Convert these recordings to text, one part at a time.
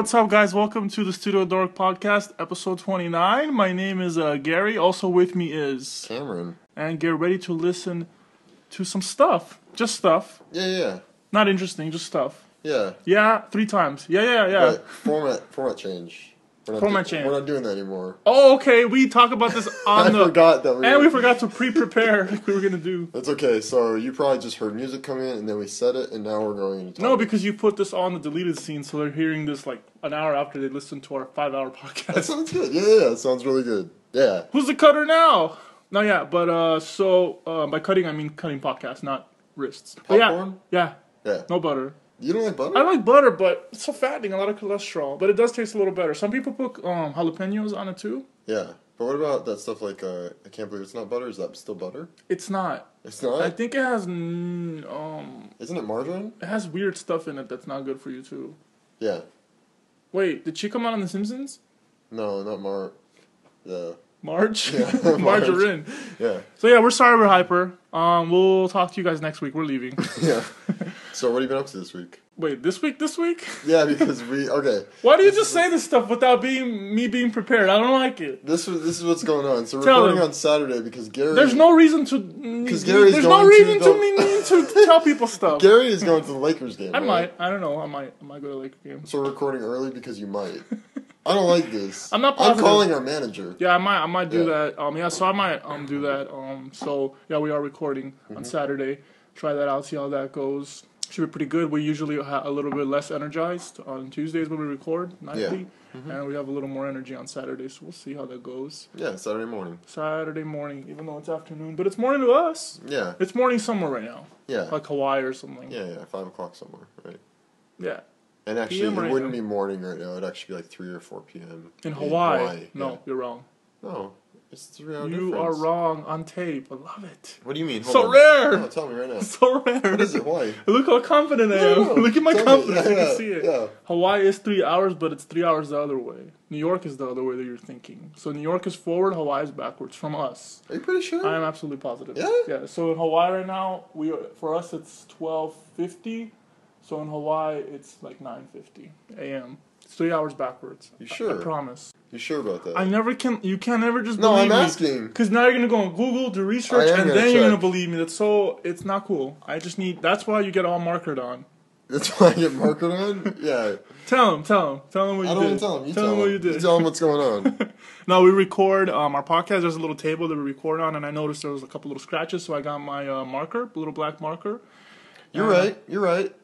what's up, guys? Welcome to the StudioDork Podcast, episode 29. My name is Gary. Also with me is Cameron. And get ready to listen to some stuff. Just stuff. Yeah. Not interesting, just stuff. Yeah. Yeah, 3 times. Yeah. But format change. Format change. We're not doing that anymore. Oh, okay. We talk about this on I forgot that we forgot to pre-prepare like we were going to do. That's okay. So you probably just heard music come in, and then we said it, and now we're going to talk. No, because you put this on the deleted scene, so they're hearing this like an hour after they listen to our 5-hour podcast. That sounds good. Yeah. That sounds really good. Yeah. Who's the cutter now? No, yeah, but by cutting, I mean cutting podcasts, not wrists. Popcorn? Yeah. Yeah. No butter. You don't like butter? I like butter, but it's so fattening, a lot of cholesterol. But it does taste a little better. Some people put jalapenos on it too. Yeah. But what about that stuff like, I can't believe it's not butter? Is that still butter? It's not. It's not? I think it has, Isn't it margarine? it has weird stuff in it that's not good for you too. Yeah. Wait, did she come out on The Simpsons? No, not Yeah. Marge? Yeah, Margarine. Yeah. So yeah, we're sorry we're hyper. We'll talk to you guys next week. We're leaving. Yeah. So what have you been up to this week? Wait, this week? Yeah, because okay. Why do you just say this stuff without me being prepared? I don't like it. This is what's going on. So we're Tell recording them. on Saturday because Gary. There's no reason to. Because Gary's There's going no reason to to me need to tell people stuff. Gary is going to the Lakers game. I right? might. I don't know. I might go to Laker game. So we're recording early because you might. I don't like this. I'm not positive. I'm calling our manager. Yeah, I might do Yeah. that. So I might do that. So yeah, we are recording on Saturday. Try that out. See how that goes. Should be pretty good. We usually have a little bit less energized on Tuesdays when we record nightly, and we have a little more energy on Saturdays. So we'll see how that goes. Yeah, Saturday morning. Saturday morning, even though it's afternoon, but it's morning to us. Yeah. It's morning somewhere right now. Yeah. Like Hawaii or something. Yeah, 5 o'clock somewhere, right? Yeah. And actually, PM it right wouldn't now. be morning right now. It'd actually be like 3 or 4 p.m. In Hawaii. Yeah. No, you're wrong. No, it's 3 hour You difference. are wrong on tape. I love it. What do you mean? So Hold on. rare. No, tell me right now. So rare. What is it? Why? Look how confident I am. No, Look at my tell me. confidence. You Yeah, can see it. yeah. Hawaii is 3 hours, but it's 3 hours the other way. New York is the other way that you're thinking. So New York is forward, Hawaii is backwards from us. Are you pretty sure? I am absolutely positive. Yeah? Yeah. So in Hawaii right now, for us it's 12:50. So in Hawaii it's like 9:50 a.m. It's 3 hours backwards. You sure? I promise. You sure about that? You can't ever just No, believe I'm me. asking. Because now you're going to go on Google, do research, I am and gonna then you're going to check. believe me. It's not cool. That's why you get all markered on. That's why I get marked on? Yeah. Tell him what you did. I don't want to tell him. You tell him what you did. You tell him what's going on. No, we record our podcast. There's a little table that we record on, and I noticed there was a couple little scratches, so I got my marker, a little black marker. You're right.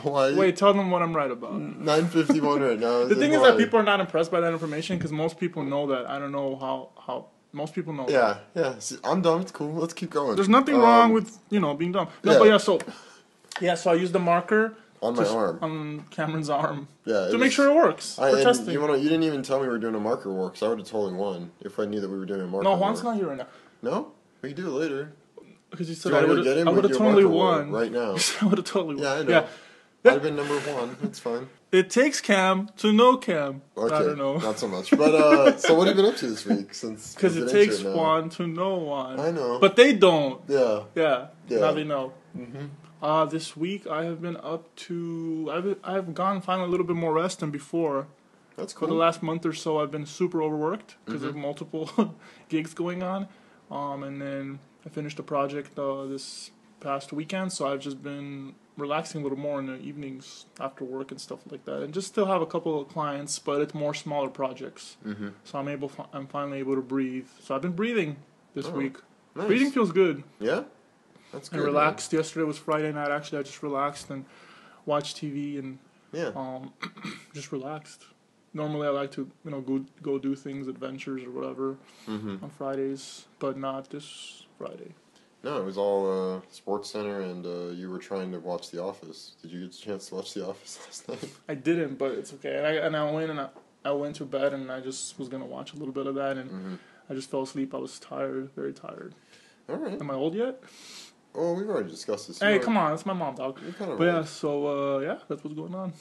Hawaii. Wait, tell them what I'm right about. 9:51 right now. The thing is that people are not impressed by that information because most people know that. I don't know how most people know. Yeah. See, I'm dumb. It's cool. Let's keep going. There's nothing wrong with being dumb. No, Yeah. but so I used the marker on my arm. on Cameron's arm. Yeah. To make sure it works. For and testing. you didn't even tell me we were doing a marker work, so I would have totally won if I knew that we were doing a marker. No, Juan's work. not here right now. No, we can do it later. Because you said Do you I want to go get him? would have We can do a totally marker won. war right now. I would have totally won. Yeah, I know. Yeah. I'd have been number 1. It's fine. It takes Cam to know Cam. Okay, I don't know. not so much. But so what have you been up to this week? Because it takes Juan to know Juan. I know. But they don't. Yeah. Yeah. Yeah. Now they know. This week I have been up to. I've gone finally a little bit more rest than before. That's For cool. the last month or so, I've been super overworked because of multiple gigs going on. And then I finished a project this past weekend, so I've just been relaxing a little more in the evenings after work and stuff like that, and just still have a couple of clients, but it's more smaller projects. So I'm finally able to breathe. So I've been breathing this week. Nice. Breathing feels good. Yeah? That's good. I relaxed. Yesterday was Friday night. Actually, I just relaxed and watched TV and Yeah. just relaxed. Normally, I like to go do things, adventures or whatever on Fridays, but not this Friday. No, it was all Sports Center, and you were trying to watch The Office. Did you get a chance to watch The Office last night? I didn't, but it's okay. And I went to bed and I just was gonna watch a little bit of that, and I just fell asleep. I was tired, very tired. All right. Am I old yet? Oh, we've already discussed this. Hey, come on, that's my mom, dog. You're kind of But yeah, old. so that's what's going on.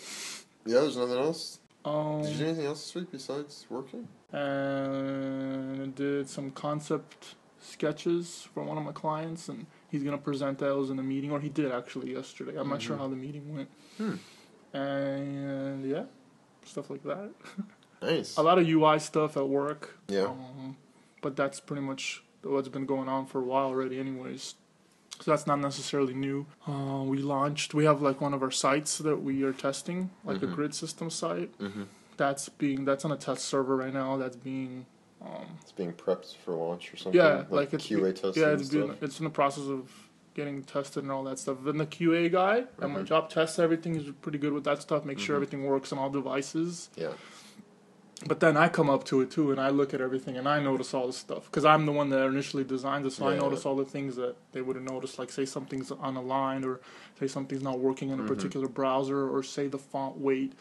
Yeah, there's nothing else. Did you do And anything else this week besides working? I did some concept sketches for one of my clients, and he's gonna present those in a meeting, or he did actually yesterday. I'm not sure how the meeting went. And yeah, stuff like that. Nice. A lot of UI stuff at work. Yeah. But that's pretty much what's been going on for a while already anyways. So that's not necessarily new. We have like one of our sites that we are testing, like a grid system site. That's on a test server right now. That's being it's being prepped for launch or something. Yeah, like it's QA testing. Yeah, it's in the process of getting tested and all that stuff. Then the QA guy at my job tests everything. He's pretty good with that stuff. Make sure everything works on all devices. Yeah. But then I come up to it too, and I look at everything, and I notice all this stuff because I'm the one that initially designed it. So I notice all the things that they wouldn't notice, like say something's unaligned, or say something's not working in a particular browser, or say the font weight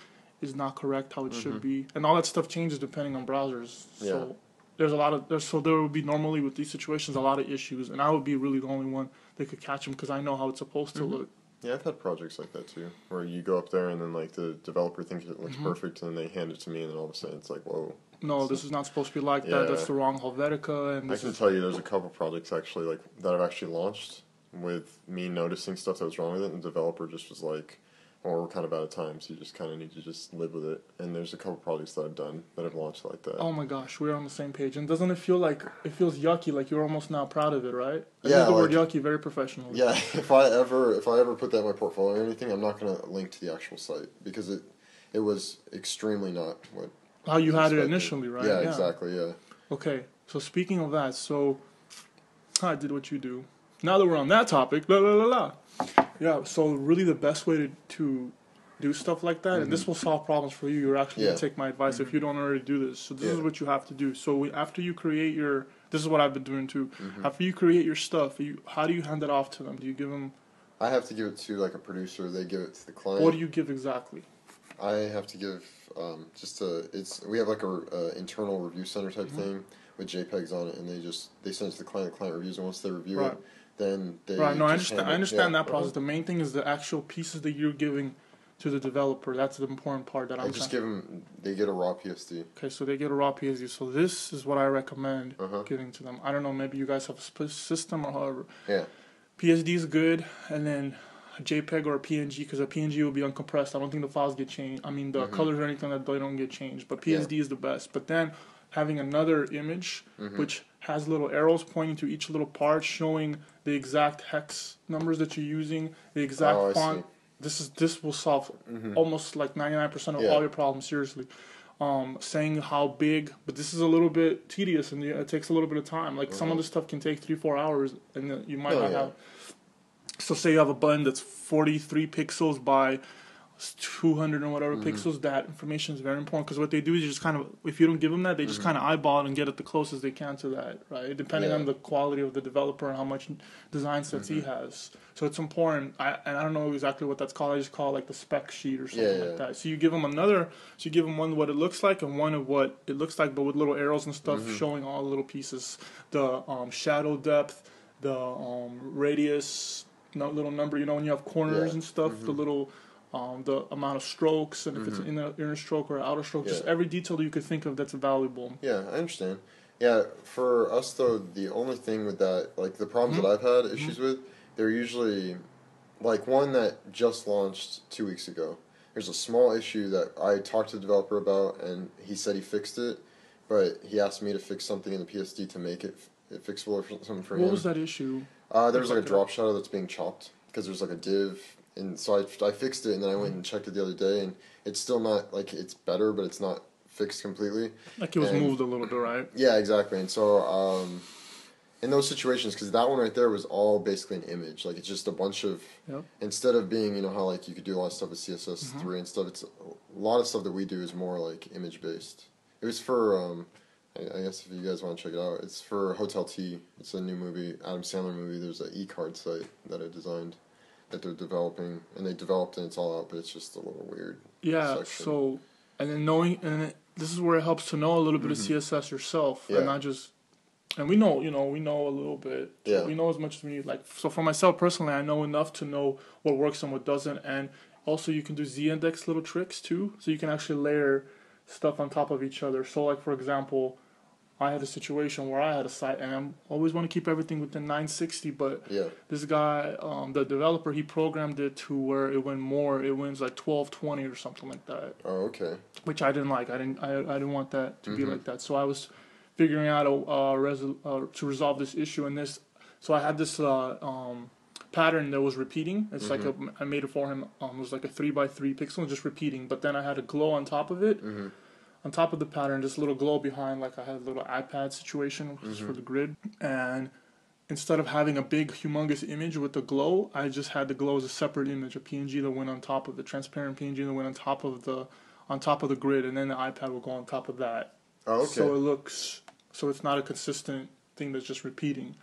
is not correct how it should be, and all that stuff changes depending on browsers. So there's a lot of so there would be normally with these situations a lot of issues, and I would be really the only one that could catch them because I know how it's supposed to look. Yeah, I've had projects like that too, where you go up there and then like the developer thinks it looks perfect, and then they hand it to me, and then all of a sudden it's like, whoa. No, this is not supposed to be like that. That's the wrong Helvetica. And I can tell you, there's a couple projects actually like that I've actually launched with me noticing stuff that was wrong with it, and the developer just was like, "Well, we're kind of out of time, so you just kind of need to just live with it." And there's a couple projects that I've done that I've launched like that. Oh my gosh, we're on the same page. And doesn't it feel like it feels yucky? Like you're almost not proud of it, right? I use the word yucky very professionally. Yeah, if I ever put that in my portfolio or anything, I'm not gonna link to the actual site because it was extremely not what. How you had it initially, right? Yeah, exactly. Yeah. Okay, so speaking of that, so I did what you do. Now that we're on that topic, Yeah, so really the best way to do stuff like that, and this will solve problems for you. You're actually going to take my advice if you don't already do this. So this is what you have to do. So after you create this is what I've been doing too. After you create your stuff, how do you hand it off to them? Do you give them? I have to give it to like a producer. They give it to the client. What do you give exactly? I have to give we have like a internal review center type thing with JPEGs on it, and they send it to the client. The client reviews it. Once they review it, then they no, I understand that process. The main thing is the actual pieces that you're giving to the developer. That's the important part that I'm just give them. They get a raw PSD. Okay, so they get a raw PSD. So this is what I recommend giving to them. I don't know, maybe you guys have a system or however. Yeah. PSD is good, and then a JPEG or a PNG, because a PNG will be uncompressed. I don't think the files get changed. I mean, the colors or anything that they don't get changed. But PSD is the best. But then having another image which has little arrows pointing to each little part, showing the exact hex numbers that you're using, the exact font. This will solve almost like 99% of all your problems. Seriously. Saying how big, but this is a little bit tedious and it takes a little bit of time. Like some of the stuff can take 3-4 hours, and you might not have. So say you have a button that's 43 pixels by 200 and whatever pixels. That information is very important because what they do is just kind of, if you don't give them that, they just kind of eyeball it and get it the closest they can to that, right? Depending on the quality of the developer and how much design sets he has. So it's important. I don't know exactly what that's called. I just call it like the spec sheet or something like that. So you give them one what it looks like and one of what it looks like, but with little arrows and stuff showing all the little pieces, the shadow depth, the radius, little number. You know when you have corners and stuff, the little. The amount of strokes, and if it's an inner stroke or outer stroke, just every detail that you could think of that's valuable. Yeah, I understand. Yeah, for us though, the only thing with that, like the problems that I've had issues with, they're usually, like one that just launched 2 weeks ago. There's a small issue that I talked to the developer about, and he said he fixed it, but he asked me to fix something in the PSD to make it fixable or something for him. What was that issue? There's like a drop shadow that's being chopped, because there's like a div. And so I fixed it, and then I went and checked it the other day, and it's still not, like, it's better, but it's not fixed completely. Like it was moved a little bit, right? Yeah, exactly. And so in those situations, because that one right there was all basically an image. Like, it's just a bunch of, instead of being, you know, how, like, you could do a lot of stuff with CSS3 and stuff, it's a lot of stuff that we do is more, like, image-based. It was for, I guess if you guys want to check it out, it's for Hotel T. It's a new movie, Adam Sandler movie. There's an e-card site that I designed. That they're developing, and they developed, and it's all out, but it's just a little weird. Yeah. Section. So, and then this is where it helps to know a little bit of CSS yourself, and not just. And we know a little bit. Yeah. We know as much as we need. Like, so for myself personally, I know enough to know what works and what doesn't, and also you can do z-index little tricks too, so you can actually layer stuff on top of each other. So, like for example, I had a situation where I had a site, and I always want to keep everything within 960, but this guy, the developer, he programmed it to where it went more. It wins like 1220 or something like that. Oh, okay. Which I didn't like. I didn't want that to be like that. So I was figuring out to resolve this issue, and this. So I had this pattern that was repeating. It's like I made it for him. It was like a 3x3 pixel, just repeating. But then I had a glow on top of it. On top of the pattern, this little glow behind, like I had a little iPad situation, which is for the grid. And instead of having a big, humongous image with the glow, I just had the glow as a separate image, a PNG that went on top of the transparent PNG that went on top of the grid, and then the iPad will go on top of that. Oh, okay. So it's not a consistent thing that's just repeating.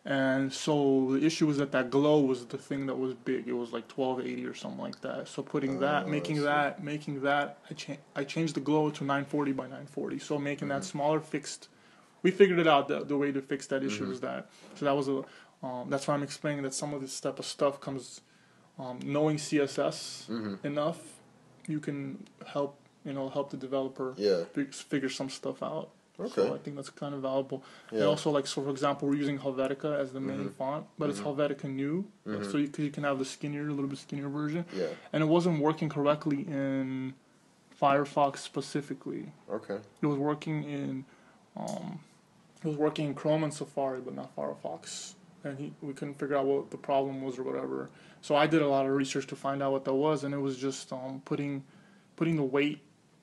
And so the issue was that glow was the thing that was big. It was like 1280 or something like that. So making that, I changed the glow to 940 by 940. So making that smaller fixed. We figured it out. The way to fix that issue was that. So that was that's why I'm explaining that some of this type of stuff comes, knowing CSS enough, you can help the developer figure some stuff out. Okay. So I think that's kind of valuable. Yeah. And also, like, so for example, we're using Helvetica as the main font, but it's Helvetica New, so you can have the a little bit skinnier version. Yeah. And it wasn't working correctly in Firefox specifically. Okay. It was working in Chrome and Safari, but not Firefox. And we couldn't figure out what the problem was or whatever. So I did a lot of research to find out what that was, and it was just putting the weight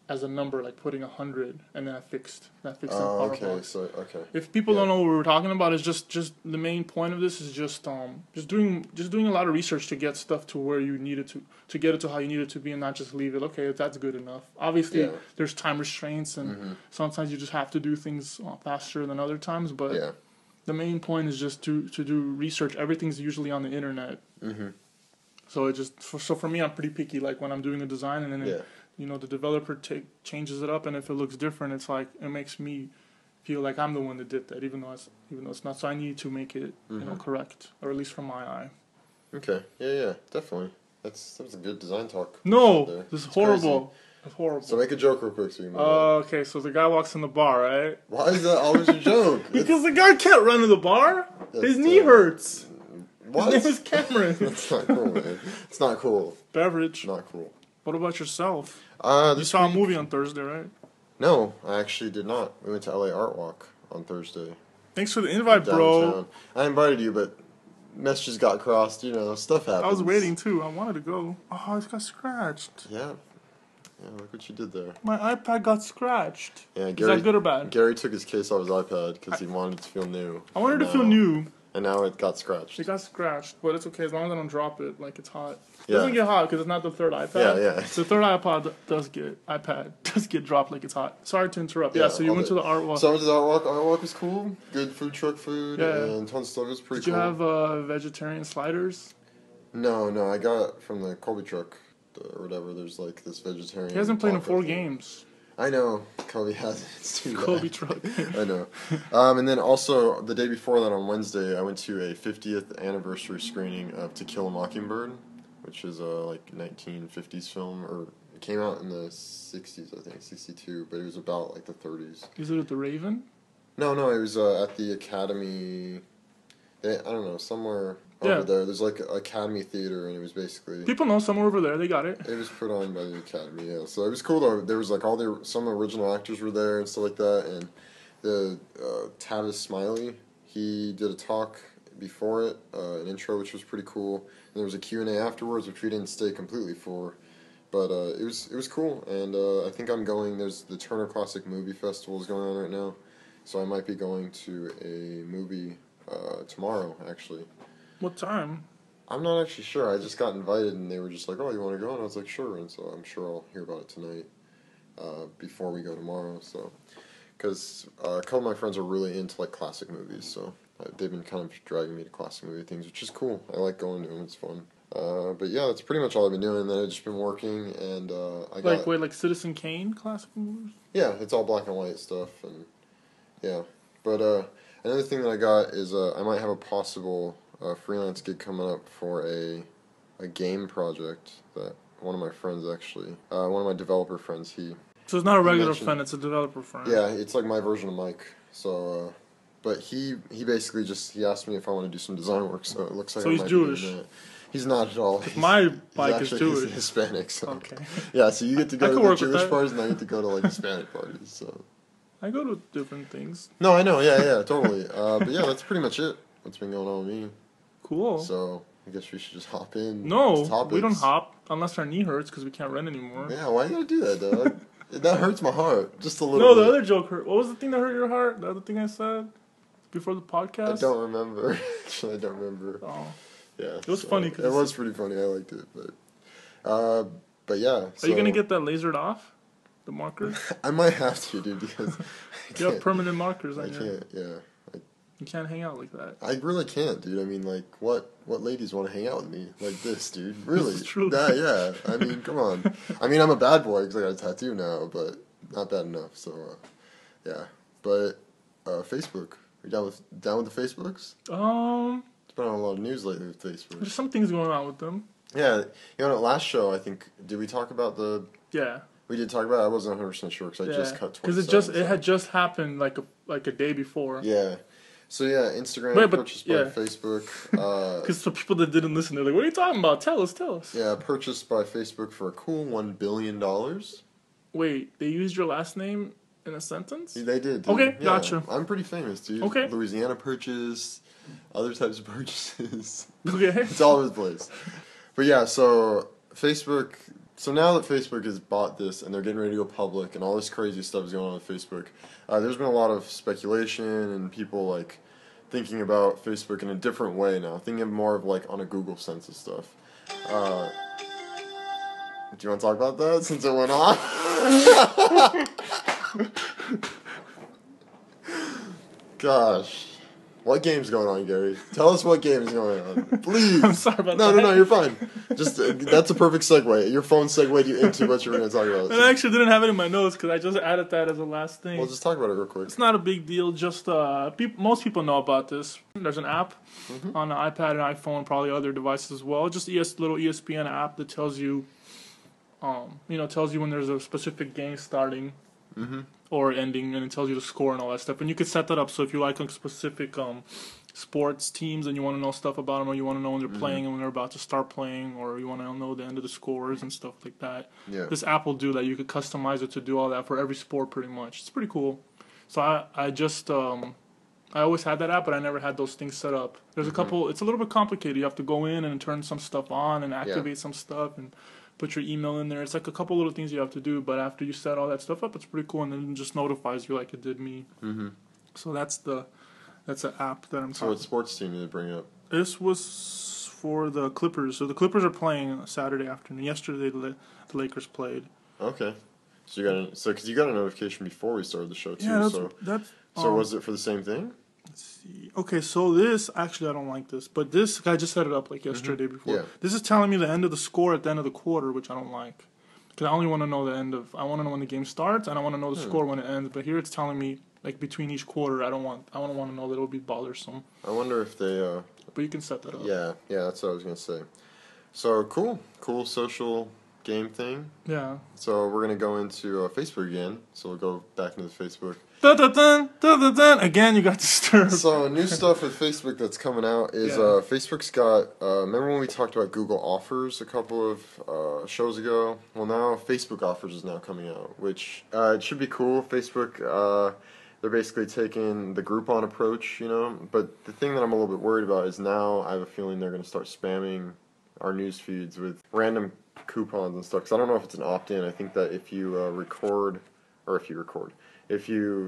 as a number, like putting 100, and then I fixed in Firefox. Okay. So if people don't know what we're talking about, it's just the main point of this is just doing a lot of research to get stuff to where you need it to get it to how you need it to be, and not just leave it. Okay, that's good enough. Obviously, there's time restraints, and sometimes you just have to do things faster than other times. But the main point is just to do research. Everything's usually on the internet. So it so for me, I'm pretty picky. Like when I'm doing a design, and then the developer changes it up, and if it looks different, it's like it makes me feel like I'm the one that did that, even though it's not. So I need to make it correct, or at least from my eye. Okay. Yeah, definitely. That was a good design talk. No, this is horrible. Crazy. It's horrible. So make a joke real quick, so you okay, so the guy walks in the bar, right? Why is that always a joke? Because the guy can't run to the bar. His knee hurts. What? His name is Cameron. That's not cool, man. It's not cool. Beverage. Not cool. What about yourself? You saw a movie on Thursday, right? No, I actually did not. We went to LA Art Walk on Thursday. Thanks for the invite, bro. I invited you, but messages got crossed. Stuff happens. I was waiting, too. I wanted to go. Oh, it got scratched. Yeah, look what you did there. My iPad got scratched. Yeah, Is that good or bad? Gary took his case off his iPad because he wanted it to feel new. I wanted it to feel new. And now it got scratched. It got scratched, but it's okay as long as I don't drop it like it's hot. It doesn't get hot because it's not the third iPad. Yeah. The third iPad does get dropped like it's hot. Sorry to interrupt. Yeah, so you went to the art walk. So I went to the art walk. Art walk was cool. Good food truck food and tons of stuff. It was pretty cool. Did you have vegetarian sliders? No. I got from the Colby truck or whatever. There's like this vegetarian. He hasn't played in 4 games. I know. Kobe has it. It's too bad. Kobe truck. I know. And then also, the day before that on Wednesday, I went to a 50th anniversary screening of To Kill a Mockingbird, which is a 1950s film, or it came out in the 60s, I think, 62, but it was about the 30s. Is it at the Raven? No, it was at the Academy. I don't know, somewhere over there. There's Academy Theater, and it was basically... People know somewhere over there. They got it. It was put on by the Academy, yeah. So it was cool, though. There was some original actors were there and stuff like that. And the Tavis Smiley, he did a talk before it, an intro, which was pretty cool. And there was a Q&A afterwards, which we didn't stay completely for. But it was cool. And I think I'm going... There's the Turner Classic Movie Festival is going on right now. So I might be going to a movie... tomorrow, actually. What time? I'm not actually sure. I just got invited, and they were just like, "Oh, you want to go?" And I was like, "Sure." And so I'm sure I'll hear about it tonight, before we go tomorrow. So, because a couple of my friends are really into classic movies, so they've been kind of dragging me to classic movie things, which is cool. I like going to them; it's fun. But yeah, that's pretty much all I've been doing. And then I've just been working, and I got like Citizen Kane classic movies. Yeah, it's all black and white stuff, and yeah, but. Another thing that I got is I might have a possible freelance gig coming up for a game project that one of my friends actually, one of my developer friends, So it's not a regular friend, it's a developer friend. Yeah, it's like my version of Mike. So, but he basically he asked me if I want to do some design work. So it looks like he's Jewish. He's not at all. My bike is Jewish. He's Hispanic. So. Okay. Yeah, so you get to go to the Jewish parties, and I get to go to like Hispanic parties. So. I go to different things. No, I know. Yeah, totally. But yeah, that's pretty much it. What's been going on with me? Cool. So I guess we should just hop in. No, we don't hop unless our knee hurts because we can't run anymore. Yeah, why you gotta do that, dog? That hurts my heart just a little. No, bit. the other joke hurt. What was the thing that hurt your heart? The other thing I said before the podcast. I don't remember. Actually, I don't remember. Oh. Yeah. It was funny. It was pretty funny. I liked it, but yeah. Are you gonna get that lasered off? The markers? I might have to, dude, because you have permanent markers. I can't. Yeah. You can't hang out like that. I really can't, dude. I mean, like, what ladies want to hang out with me like this, dude? Really? This is true. Yeah. I mean, come on. I mean, I'm a bad boy because I got a tattoo now, but not bad enough. So, yeah. But Facebook. Are you down with the Facebooks? It's been on a lot of news lately with Facebook. There's some things going on with them. Yeah, you know, last show I think did we talk about the? Yeah. We did talk about it. I wasn't 100% sure because I just cut 20 because it had just happened like a day before. Yeah. So yeah, Instagram purchased by Facebook. Because for people that didn't listen, they're like, "What are you talking about? Tell us." Yeah, purchased by Facebook for a cool $1 billion. Wait, they used your last name in a sentence? They did. Dude. Okay, yeah, gotcha. I'm pretty famous, dude. Okay. Louisiana purchase, other types of purchases. Okay. It's all over the place. But yeah, so Facebook. So now that Facebook has bought this and they're getting ready to go public and all this crazy stuff is going on with Facebook, there's been a lot of speculation and people like thinking about Facebook in a different way now, thinking more of like on a Google sense of stuff. Do you want to talk about that since it went off? Gosh. What game's going on, Gary? Tell us what game is going on, please. I'm sorry about that. No, you're fine. Just that's a perfect segue. Your phone segued you into what you were going to talk about. I actually didn't have it in my notes because I just added that as a last thing. Well, just talk about it real quick. It's not a big deal. Just most people know about this. There's an app on the iPad and iPhone, probably other devices as well. Just little ESPN app that tells you, tells you when there's a specific game starting. Or ending, and it tells you the score and all that stuff. And you could set that up so if you like specific sports teams and you want to know stuff about them, or you want to know when they're playing and when they're about to start playing, or you want to know the end of the scores and stuff like that. Yeah. This app will do that. You could customize it to do all that for every sport pretty much. It's pretty cool. So I always had that app, but I never had those things set up. There's a couple. It's a little bit complicated. You have to go in and turn some stuff on and activate some stuff and put your email in there. It's like a couple little things you have to do, but after you set all that stuff up, it's pretty cool, and then it just notifies you like it did me. So that's an app that I'm talking about. So what sports team did it bring up? This was for the Clippers. So the Clippers are playing Saturday afternoon. Yesterday the Lakers played. Okay. So because you got a notification before we started the show too. Yeah, so was it for the same thing? Let's see. Okay, so this, actually I don't like this, but this guy just set it up like yesterday before. Yeah. This is telling me the end of the score at the end of the quarter, which I don't like. Because I only want to know I want to know when the game starts, and I want to know the score when it ends, but here it's telling me, like, between each quarter, I don't want to know that it'll be bothersome. I wonder if they, But you can set that up. Yeah, that's what I was going to say. So, cool social game thing. Yeah. So we're going to go into Facebook again, so we'll go back into the Facebook. Dun, dun, dun, dun, dun, dun. Again, you got disturbed. So, new stuff with Facebook that's coming out is Facebook's got. Remember when we talked about Google Offers a couple of shows ago? Well, now Facebook Offers is now coming out, which it should be cool. Facebook, they're basically taking the Groupon approach, But the thing that I'm a little bit worried about is now I have a feeling they're going to start spamming our news feeds with random coupons and stuff. Because I don't know if it's an opt-in. I think that if you if you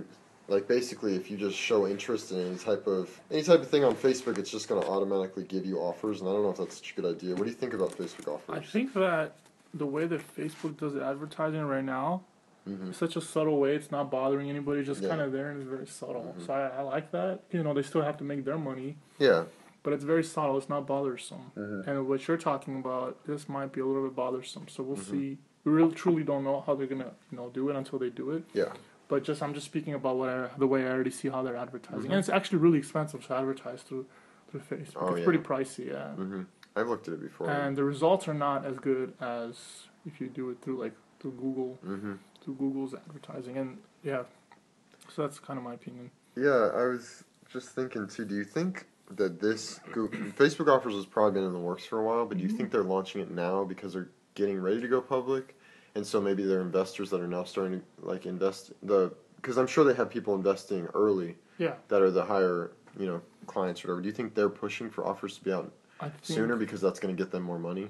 if you just show interest in any type of thing on Facebook, it's just going to automatically give you offers, and I don't know if that's such a good idea. What do you think about Facebook offers? I think that the way that Facebook does advertising right now is such a subtle way. It's not bothering anybody, just kind of there, and it's very subtle. So I like that. They still have to make their money. Yeah. But it's very subtle. It's not bothersome. And what you're talking about, this might be a little bit bothersome. So we'll see. We really truly don't know how they're gonna do it until they do it. Yeah. But I'm just speaking about the way I already see how they're advertising, and it's actually really expensive to advertise through Facebook. Oh, it's pretty pricey, yeah. I've looked at it before. And the results are not as good as if you do it through Google, through Google's advertising, and yeah. So that's kind of my opinion. Yeah, I was just thinking too. Do you think that Facebook offers has probably been in the works for a while, but do you think they're launching it now because they're getting ready to go public, and so maybe they're investors that are now starting to like invest because I'm sure they have people investing early. Yeah. That are the higher clients or whatever. Do you think they're pushing for offers to be out sooner because that's going to get them more money?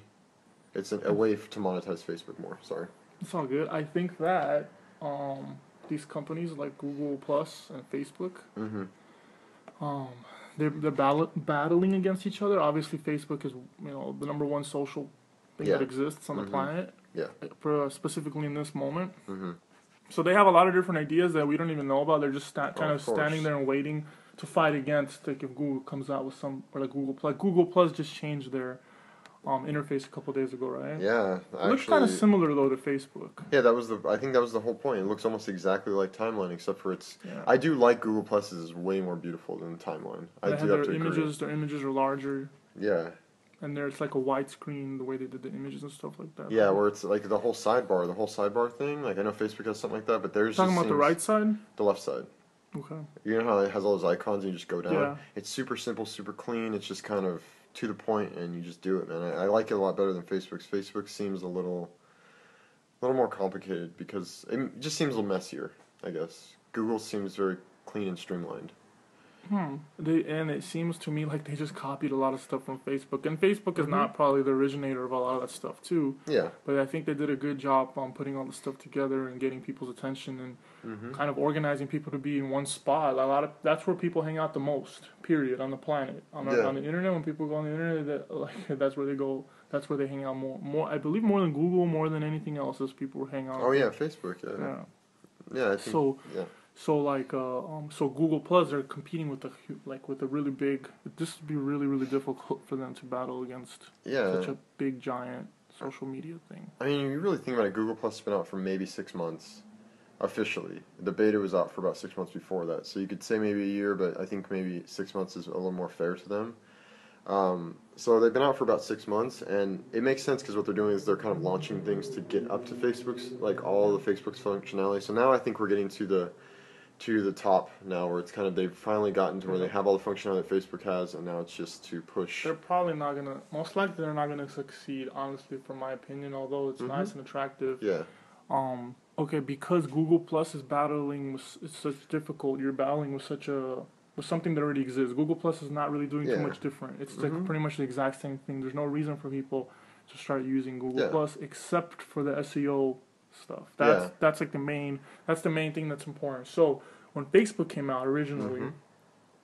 It's a way to monetize Facebook more. Sorry. It's all good. I think that these companies like Google Plus and Facebook, they're battling against each other. Obviously, Facebook is the number one social thing that exists on the planet. Yeah. Specifically in this moment. So they have a lot of different ideas that we don't even know about. They're just standing there and waiting to fight against, like, if Google comes out with or like Google Plus. Google Plus just changed their interface a couple of days ago, right? Yeah, it looks kind of similar though to Facebook. Yeah, I think that was the whole point. It looks almost exactly like Timeline, except for I do like Google Plus is way more beautiful than Timeline. Their images are larger. Yeah. And there's like a widescreen, the way they did the images and stuff like that. Yeah, where it's like the whole sidebar thing. Like I know Facebook has something like that, but there's talking about the right side, the left side. Okay. You know how it has all those icons and you just go down? Yeah. It's super simple, super clean. It's just kind of to the point and you just do it, man. I like it a lot better than Facebook's. Facebook seems a little more complicated because it just seems a little messier, I guess. Google seems very clean and streamlined. And it seems to me like they just copied a lot of stuff from Facebook. And Facebook is not probably the originator of a lot of that stuff too. Yeah. But I think they did a good job on putting all the stuff together and getting people's attention and kind of organizing people to be in one spot. That's where people hang out the most, period, on the planet. On the internet, when people go on the internet, that's where they go. That's where they hang out more. I believe more than Google, more than anything else, as people hang out. Oh yeah, Facebook. Yeah. Yeah. I think, so. Yeah. So Google Plus, they're competing with a really big. This would be really, really difficult for them to battle against such a big, giant social media thing. I mean, you really think about it. Google Plus has been out for maybe 6 months, officially. The beta was out for about 6 months before that, so you could say maybe a year, but I think maybe 6 months is a little more fair to them. So they've been out for about 6 months, and it makes sense because what they're doing is they're kind of launching things to get up to Facebook's, like all the Facebook's functionality. So now I think we're getting to the top now, where it's kind of they've finally gotten to where they have all the functionality that Facebook has, and now it's just to push. They're probably not gonna. Most likely, they're not gonna succeed. Honestly, from my opinion, although it's nice and attractive. Yeah. Okay, because Google Plus is battling with it's such difficult. You're battling with something that already exists. Google Plus is not really doing too much different. It's like pretty much the exact same thing. There's no reason for people to start using Google Plus except for the SEO stuff. That's like the main thing that's important. So when Facebook came out originally,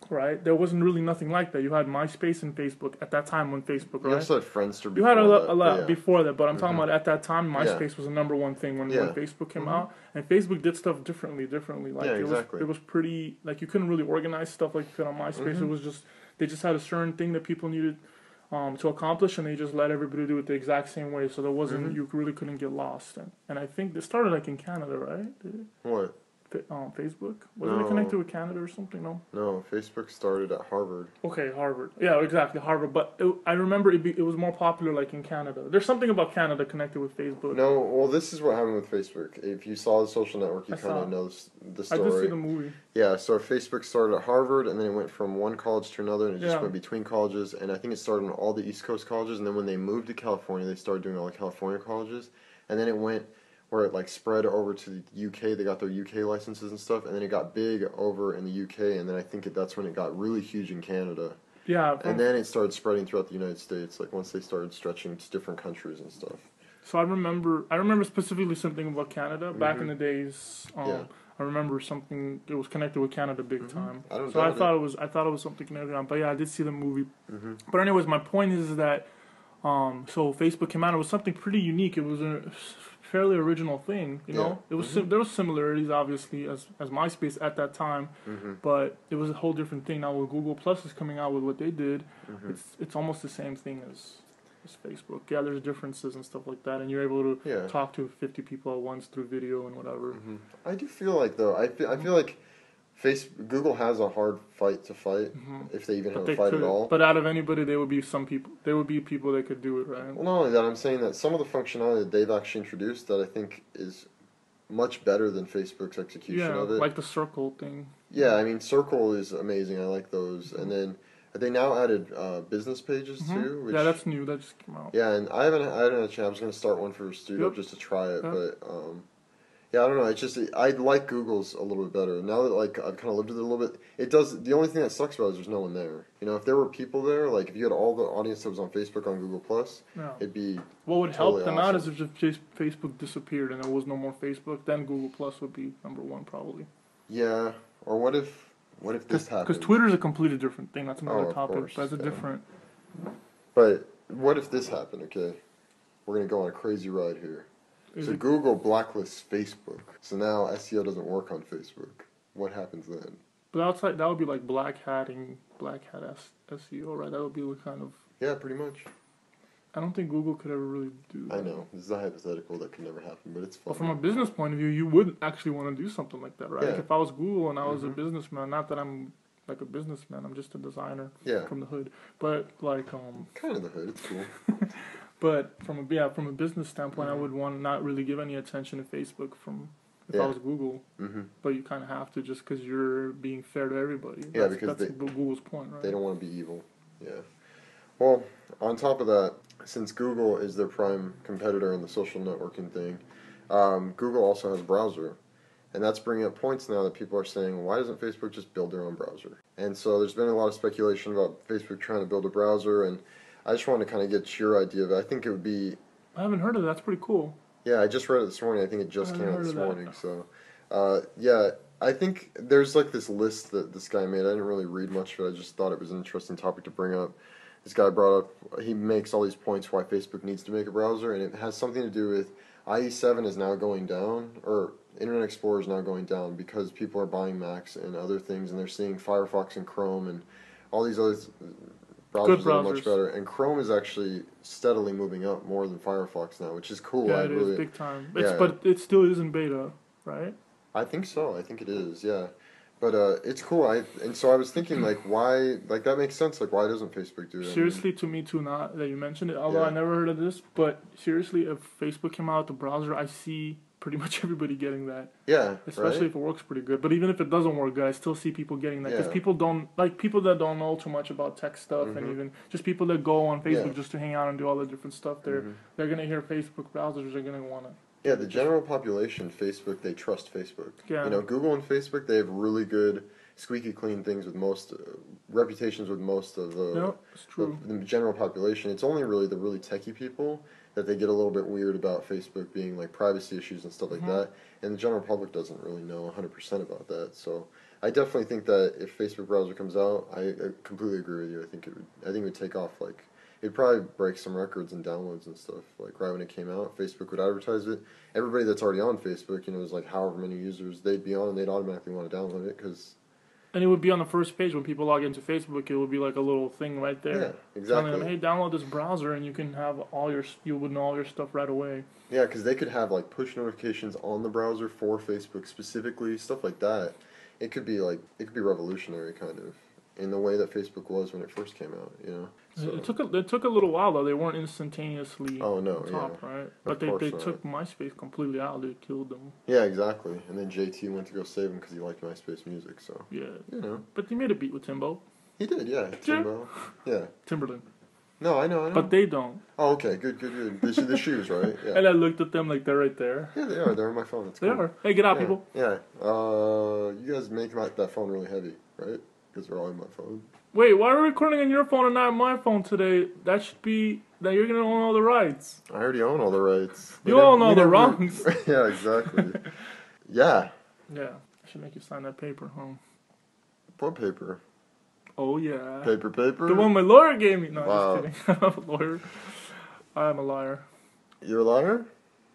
right, there wasn't really nothing like that. You had MySpace and Facebook at that time when Facebook, right? You also had Friendster. You had a lot before that, but I'm talking about at that time, MySpace was the number one thing when Facebook came out, and Facebook did stuff differently. Like it was pretty, like you couldn't really organize stuff like you could on MySpace. It was just they just had a certain thing that people needed to accomplish, and they just let everybody do it the exact same way. So there wasn't you really couldn't get lost. And I think this started like in Canada, right? Did it? What? Facebook? Wasn't it connected with Canada or something? No, Facebook started at Harvard. Okay, Harvard. Yeah, exactly, Harvard. But I remember it was more popular like in Canada. There's something about Canada connected with Facebook. No, well, this is what happened with Facebook. If you saw The Social Network, you kind of know the story. I did see the movie. Yeah, so Facebook started at Harvard, and then it went from one college to another, and it just went between colleges. And I think it started in all the East Coast colleges, and then when they moved to California, they started doing all the California colleges. And then it went where it like spread over to the UK. They got their UK licenses and stuff, and then it got big over in the UK, and then I think that's when it got really huge in Canada. Yeah. And then it started spreading throughout the United States, like once they started stretching to different countries and stuff. So I remember specifically something about Canada back in the days. I remember something that was connected with Canada big time. I thought it was something connected on. But yeah, I did see the movie. But anyways, my point is that so Facebook came out. It was something pretty unique. It was a fairly original thing, you know. It was there was similarities obviously as MySpace at that time, but it was a whole different thing. Now with Google Plus is coming out with what they did, it's almost the same thing as Facebook. Yeah, there's differences and stuff like that, and you're able to talk to 50 people at once through video and whatever. I do feel like though I feel like Google has a hard fight to fight, if they even have a fight at all. But out of anybody, there would be people that could do it, right? Well, not only that, I'm saying that some of the functionality that they've actually introduced that I think is much better than Facebook's execution of it. Yeah, like the circle thing. Yeah, I mean, Circle is amazing. I like those. And then they now added business pages too. Which, yeah, that's new. That just came out. Yeah, and I haven't had a chance. I was going to start one for Studio just to try it, but yeah, I don't know. It's just I like Google's a little bit better now that like I've kind of lived with it a little bit. It does. The only thing that sucks about it is there's no one there. You know, if there were people there, like if you had all the audience that was on Facebook on Google Plus, it'd be what would totally help them awesome. out is if just Facebook disappeared and there was no more Facebook, then Google Plus would be number one probably. Yeah, or what if this happened? Because Twitter's a completely different thing. That's another topic. Course, That's a different. But what if this happened? Okay, we're gonna go on a crazy ride here. So Google blacklists Facebook. So now SEO doesn't work on Facebook. What happens then? But outside, that would be like black hat SEO, right? That would be kind of. Yeah, pretty much. I don't think Google could ever really do that. I know. This is a hypothetical that could never happen, but it's fun. But from a business point of view, you would actually want to do something like that, right? Yeah. Like if I was Google and I was a businessman, not that I'm like a businessman, I'm just a designer from the hood. But like kind of the hood, it's cool. But from a business standpoint, I would want not really give any attention to Facebook if I was Google. But you kind of have to just because you're being fair to everybody. Yeah, that's Google's point, right? They don't want to be evil. Yeah. Well, on top of that, since Google is their prime competitor in the social networking thing, Google also has a browser. And that's bringing up points now that people are saying, why doesn't Facebook just build their own browser? And so there's been a lot of speculation about Facebook trying to build a browser, and I just wanted to kind of get your idea of it. I think it would be... I haven't heard of that. That's pretty cool. Yeah, I just read it this morning. I think it just came out this morning. So, yeah, I think there's like this list that this guy made. I didn't really read much of it. I just thought it was an interesting topic to bring up. This guy brought up, he makes all these points why Facebook needs to make a browser, and it has something to do with IE7 is now going down, or Internet Explorer is now going down because people are buying Macs and other things, and they're seeing Firefox and Chrome and all these other browsers that are much better. And Chrome is actually steadily moving up more than Firefox now, which is cool. Yeah, it is big time. But it still is in beta, right? I think so. I think it is, yeah. But it's cool. And so I was thinking, like, why? Like, that makes sense. Like, why doesn't Facebook do that? Seriously, to me too, not that you mentioned it. Although I never heard of this, but seriously, if Facebook came out with the browser, I see pretty much everybody getting that. Yeah, especially if it works pretty good. But even if it doesn't work good, I still see people getting that because people that don't know too much about tech stuff, and even just people that go on Facebook just to hang out and do all the different stuff. They're gonna hear Facebook browsers. They're gonna wanna. Yeah, the general population, Facebook, they trust Facebook. Yeah. You know, Google and Facebook, they have really good, squeaky clean things with most, reputations with most of the general population. It's only really the really techie people that they get a little bit weird about Facebook being like privacy issues and stuff like that. And the general public doesn't really know 100% about that. So I definitely think that if Facebook browser comes out, I completely agree with you. I think it would take off like... It'd probably break some records and downloads and stuff. Like, right when it came out, Facebook would advertise it. Everybody that's already on Facebook, you know, is like however many users they'd be on, and they'd automatically want to download it because... And it would be on the first page when people log into Facebook. It would be like a little thing right there. Yeah, exactly. Telling them, hey, download this browser, and you can have you would know all your stuff right away. Yeah, because they could have, like, push notifications on the browser for Facebook specifically, stuff like that. It could be revolutionary, kind of, in the way that Facebook was when it first came out, you know? So. It took a little while though. They weren't instantaneously top, right? But they took MySpace completely out. They killed them. Yeah, exactly. And then JT went to go save them because he liked MySpace music. So yeah, you know. But he made a beat with Timbo. He did, yeah. Timbo, yeah. Timberland. No, I know. But they don't. Oh, okay, good. The shoes, right? Yeah. And I looked at them like they're right there. Yeah, they are. They're on my phone. It's cool. They are. Hey, get out, people. Yeah. You guys make that phone really heavy, right? Because they're all in my phone. Wait, why are we recording on your phone and not my phone today? That should be that you're gonna own all the rights. I already own all the rights. You own all the wrongs. Yeah, exactly. Yeah. Yeah, I should make you sign that paper, huh? What paper? Oh yeah. Paper. The one my lawyer gave me. No, wow. I'm just kidding. I'm a lawyer. I'm a liar. You're a liar?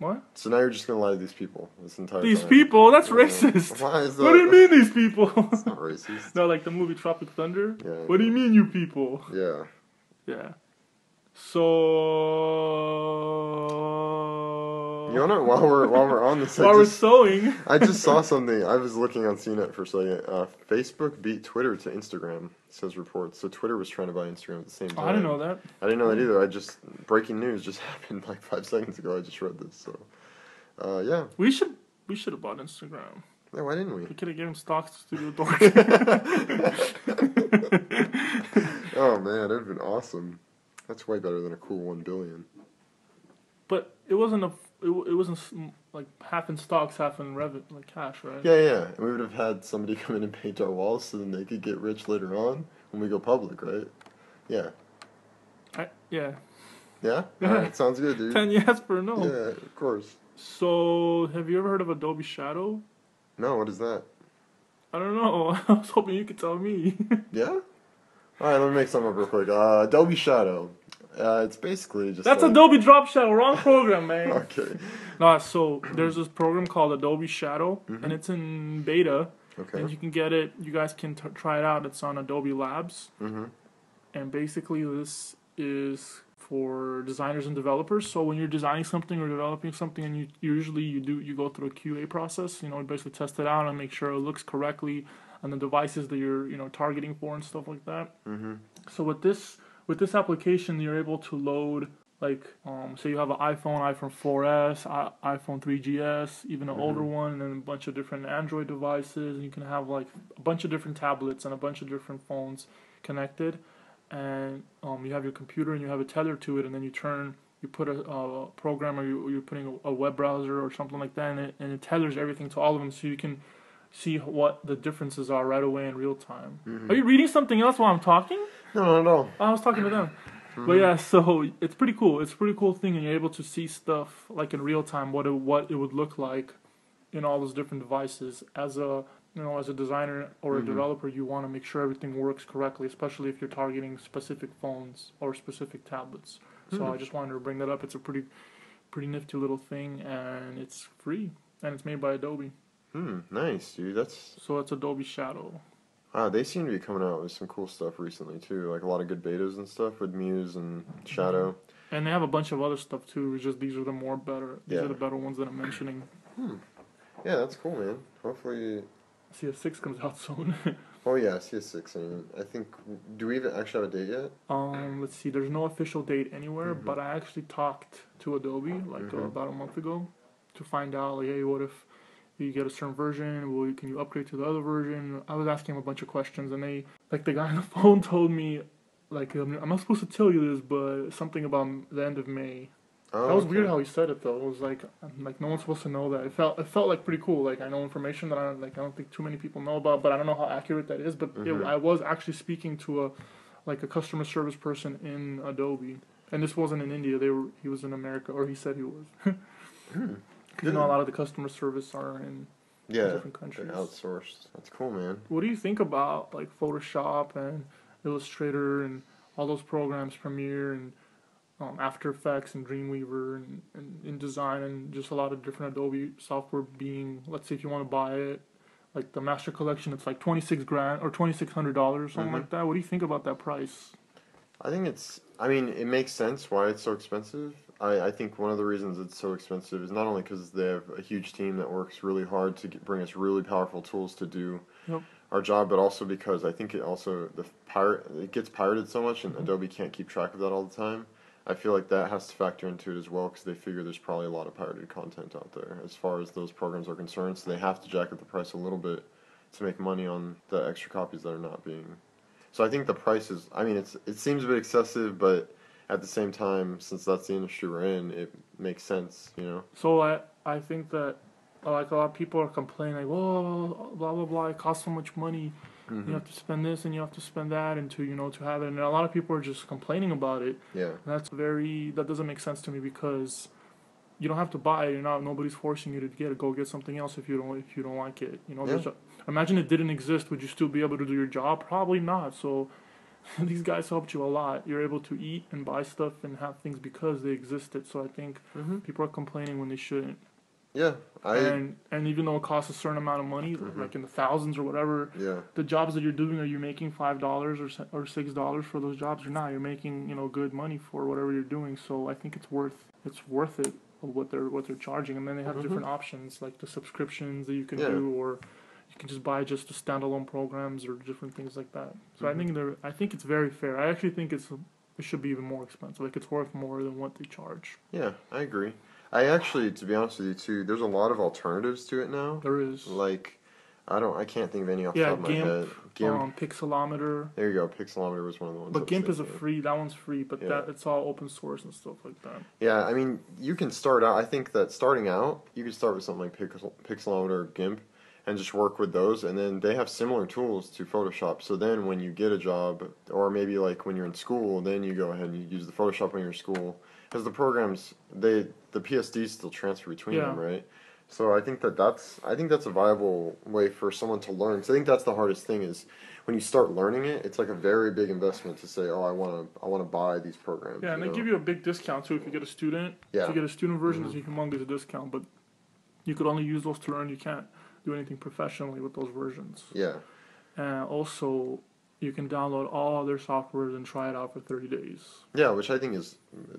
What? So now you're just gonna lie to these people this entire time. These people? That's racist. Why is that? What do you mean these people? It's not racist. No, like the movie Tropic Thunder? Yeah. What do you mean you people? Yeah. Yeah. So... You know, while we're on this... While we're sewing... I just saw something. I was looking on CNET for a second. Facebook beat Twitter to Instagram, says reports. So Twitter was trying to buy Instagram at the same time. Oh, I didn't know that. I didn't know that either. Breaking news just happened like 5 seconds ago. I just read this, so... yeah. We should We should have bought Instagram. Yeah, why didn't we? We could have given stocks to StudioDork. Oh man, that'd have been awesome. That's way better than a cool 1 billion. But it wasn't it wasn't like half in stocks, half in like cash, right? Yeah. And we would have had somebody come in and paint our walls so then they could get rich later on when we go public, right? Yeah. Yeah. Yeah? Alright, sounds good, dude. 10 yes for no. Yeah, of course. So, have you ever heard of Adobe Shadow? No, what is that? I don't know. I was hoping you could tell me. Yeah? Alright, let me make something up real quick. Adobe Shadow. It's basically just That's Adobe Drop Shadow. Wrong program, man. Okay. No, so there's this program called Adobe Shadow, and it's in beta. Okay. And you can get it. You guys can try it out. It's on Adobe Labs. Mm-hmm. And basically, this is for designers and developers. So when you're designing something or developing something, and you go through a QA process. You basically test it out and make sure it looks correctly on the devices that you're targeting for and stuff like that. Mm-hmm. So with this application, you're able to load say you have an iPhone 4S, iPhone 3GS, even an older one, and then a bunch of different Android devices. And you can have like a bunch of different tablets and a bunch of different phones connected. And you have your computer and you have a tether to it, and then you put a program, or you're putting a web browser or something like that, and it tethers everything to all of them, so you can see what the differences are right away in real time. Mm-hmm. Are you reading something else while I'm talking? No. I was talking to them. Mm-hmm. But yeah, so it's pretty cool. It's a pretty cool thing, and you're able to see stuff like in real time, what it would look like in all those different devices. As a designer or a developer, you want to make sure everything works correctly, especially if you're targeting specific phones or specific tablets. So I just wanted to bring that up. It's a pretty nifty little thing, and it's free, and it's made by Adobe. Nice, dude. So it's Adobe Shadow. They seem to be coming out with some cool stuff recently too, like a lot of good betas and stuff with Muse and Shadow. And they have a bunch of other stuff too. It's just these are the better. These are the better ones that I'm mentioning. Yeah, that's cool, man. Hopefully CS6 comes out soon. Oh yeah, CS6. I think. Do we even actually have a date yet? Let's see. There's no official date anywhere, but I actually talked to Adobe about a month ago to find out hey, what if you get a certain version? Can you upgrade to the other version? I was asking him a bunch of questions, and the guy on the phone told me I'm not supposed to tell you this, but something about the end of May. Oh, that was weird how he said it though. It was like no one's supposed to know that. It felt like pretty cool. Like I know information that I don't think too many people know about, but I don't know how accurate that is. But I was actually speaking to a customer service person in Adobe, and this wasn't in India. He was in America, or he said he was. Because a lot of the customer service are in different countries. They're outsourced. That's cool, man. What do you think about Photoshop and Illustrator and all those programs, Premiere and After Effects and Dreamweaver and InDesign and just a lot of different Adobe software being, let's say if you want to buy it, like the Master Collection, it's like $26,000 or $2,600 or something like that. What do you think about that price? I think it makes sense why it's so expensive. I think one of the reasons it's so expensive is not only because they have a huge team that works really hard to bring us really powerful tools to do our job, but also because I think it gets pirated so much and Adobe can't keep track of that all the time. I feel like that has to factor into it as well because they figure there's probably a lot of pirated content out there as far as those programs are concerned, so they have to jack up the price a little bit to make money on the extra copies that are not being. So I think the price is, it seems a bit excessive, but at the same time, since that's the industry we're in, it makes sense, So I think that a lot of people are complaining like, blah blah blah, it costs so much money. You have to spend this and you have to spend that and to have it, and a lot of people are just complaining about it. Yeah. That doesn't make sense to me because you don't have to buy it. Nobody's forcing you to go get something else if you don't like it. Imagine it didn't exist. Would you still be able to do your job? Probably not. So these guys helped you a lot. You're able to eat and buy stuff and have things because they existed. So I think people are complaining when they shouldn't. Yeah, and even though it costs a certain amount of money, like in the thousands or whatever, the jobs that you're doing, are you making $5 or $6 for those jobs or not? You're making good money for whatever you're doing. So I think it's worth it what they're charging. And then they have different options like the subscriptions that you can do, or you can just buy just the standalone programs or different things like that. So I think it's very fair. I actually think it should be even more expensive. Like it's worth more than what they charge. Yeah, I agree. I actually, to be honest with you, too, there's a lot of alternatives to it now. There is. Like, I can't think of any off the top of my head. GIMP, Pixelometer. There you go. Pixelometer was one of the ones. But GIMP is that one's free, but it's all open source and stuff like that. Yeah, I mean, you can start out, I think that starting out, you can start with something like Pixelometer or GIMP and just work with those, and then they have similar tools to Photoshop. So then when you get a job, or maybe like when you're in school, then you go ahead and you use the Photoshop when you're in school. Because the programs, the PSDs still transfer between them, right? So I think that's a viable way for someone to learn. Because I think that's the hardest thing is when you start learning it, it's like a very big investment to say, oh, I want to buy these programs. Yeah, and they give you a big discount too if you get a student. Yeah. If you get a student version, it's a humongous discount. But you could only use those to learn. You can't do anything professionally with those versions. Yeah. And also, you can download all other softwares and try it out for 30 days. Yeah, which I think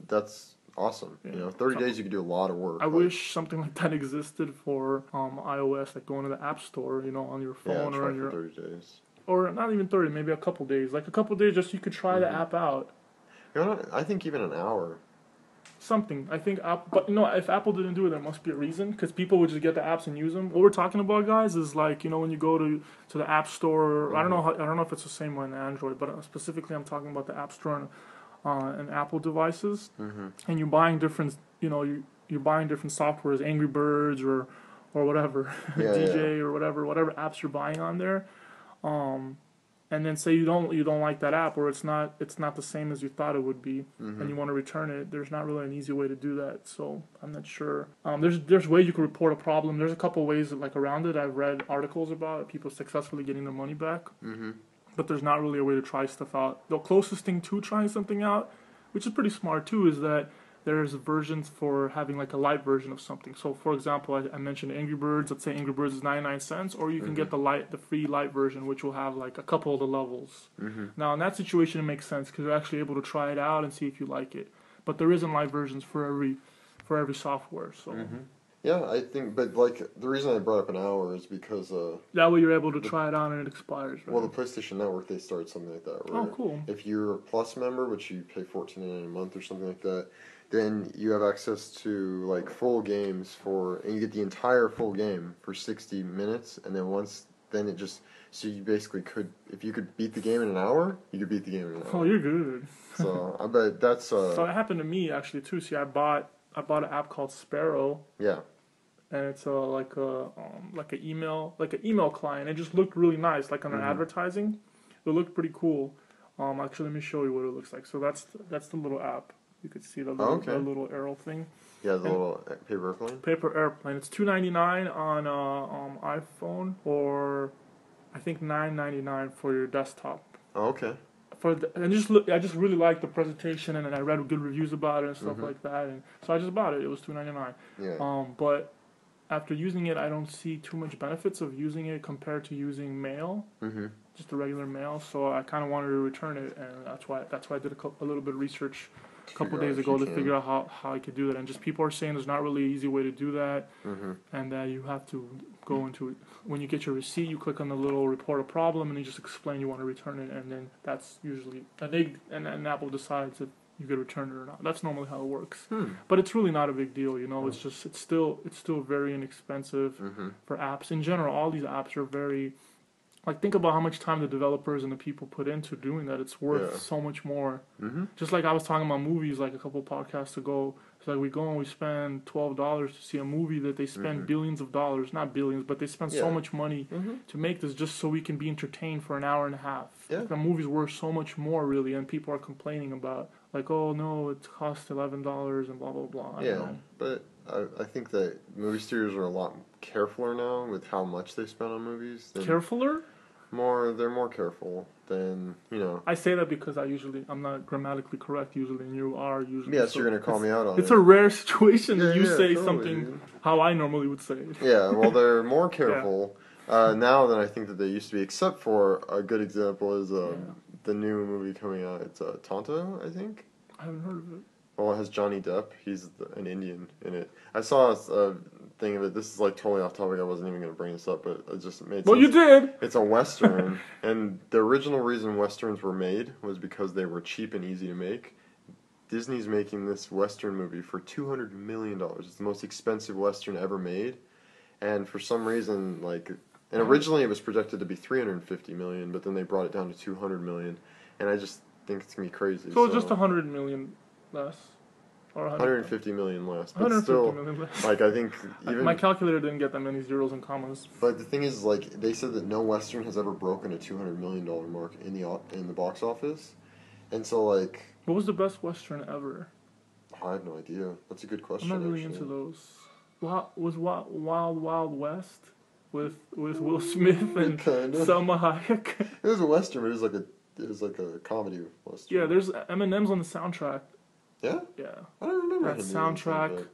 that's awesome. Yeah. 30 days you can do a lot of work. I wish something like that existed for iOS, like going to the App Store, on your phone or on your 30 days. Or not even 30, maybe a couple days. Like a couple days just so you could try the app out. I think even an hour. Something. I think but if Apple didn't do it, there must be a reason, because people would just get the apps and use them. What we're talking about, guys, is like, when you go to the App Store, I don't know if it's the same on Android, but specifically I'm talking about the App Store and Apple devices, and you're buying different, you're buying different softwares, Angry Birds or whatever, DJ or whatever apps you're buying on there, and then say you don't like that app, or it's not the same as you thought it would be, and you want to return it. There's not really an easy way to do that, so I'm not sure. There's ways you can report a problem. There's a couple ways around it. I've read articles about people successfully getting their money back. But there's not really a way to try stuff out. The closest thing to trying something out, which is pretty smart too, is that there's versions for having like a light version of something. So for example, I mentioned Angry Birds. Let's say Angry Birds is 99 cents, or you can get the free light version, which will have like a couple of the levels. Now in that situation, it makes sense because you're actually able to try it out and see if you like it. But there isn't light versions for every software. So. Yeah, I think, but like the reason I brought up an hour is because that way you're able to try it out and it expires. Right? Well, the PlayStation Network, they started something like that. Where cool. If you're a Plus member, which you pay $14.99 a month or something like that, then you have access to like full games and you get the entire full game for 60 minutes, and then it just, so you basically if you could beat the game in an hour, you could beat the game in an hour. Oh, you're good. So I bet that's So it happened to me actually too. See, I bought an app called Sparrow. Yeah. And it's like an email client. It just looked really nice, like on an advertising. It looked pretty cool. Actually, let me show you what it looks like. So that's the little app. You could see the little arrow thing. Yeah, the little paper airplane. Paper airplane. It's $2.99 on iPhone, or I think $9.99 for your desktop. Oh, okay. I just really liked the presentation, and I read good reviews about it and stuff like that, and so I just bought it. It was $2.99. Yeah. But after using it, I don't see too much benefits of using it compared to using mail, just the regular mail. So I kind of wanted to return it, and that's why I did a little bit of research a couple days ago to figure out how I could do that. And just people are saying there's not really an easy way to do that, and that you have to go into it. When you get your receipt, you click on the little report a problem, and you just explain you want to return it, and then that's usually and Apple decides if you could return it or not. That's normally how it works. But it's really not a big deal, It's still very inexpensive for apps in general. All these apps are very, like, think about how much time the developers and the people put into doing that. It's worth so much more. Just like I was talking about movies like a couple of podcasts ago. It's like we go and we spend $12 to see a movie that they spend billions of dollars, not billions, but they spend so much money to make this just so we can be entertained for an hour and a half. Yeah. Like, the movie's worth so much more, really, and people are complaining about, like, oh no, it costs $11 and blah blah blah. I don't know. But I think that movie studios are a lot carefuler now with how much they spend on movies. Carefuler? They're more careful than, I say that because I'm not grammatically correct usually, and you are usually. Yeah, so you're going to call me out on it. It's a rare situation that you say something how I normally would say it. Yeah, well, they're more careful now than I think that they used to be, except for a good example is the new movie coming out. It's Tonto, I think. I haven't heard of it. Well, it has Johnny Depp. He's an Indian in it. I saw a thing of it. This is like totally off topic. I wasn't even going to bring this up, but it just made sense. Well, you did! It's a Western, and the original reason Westerns were made was because they were cheap and easy to make. Disney's making this Western movie for $200 million. It's the most expensive Western ever made. And for some reason, like, and originally it was projected to be $350 million, but then they brought it down to $200 million. And I just think it's going to be crazy. So it's just $100 million less. Or $150 million less. But still, less. Like, I think even... My calculator didn't get that many zeros and commas. But the thing is, like, they said that no Western has ever broken a $200 million mark in the box office. And so, like... What was the best Western ever? I have no idea. That's a good question, I'm not really into those. Was Wild Wild West with Will Smith and Selma Hayek? It was a Western, but it was like a comedy Western. Yeah, there's Eminem's on the soundtrack. Yeah? Yeah. I don't remember that soundtrack.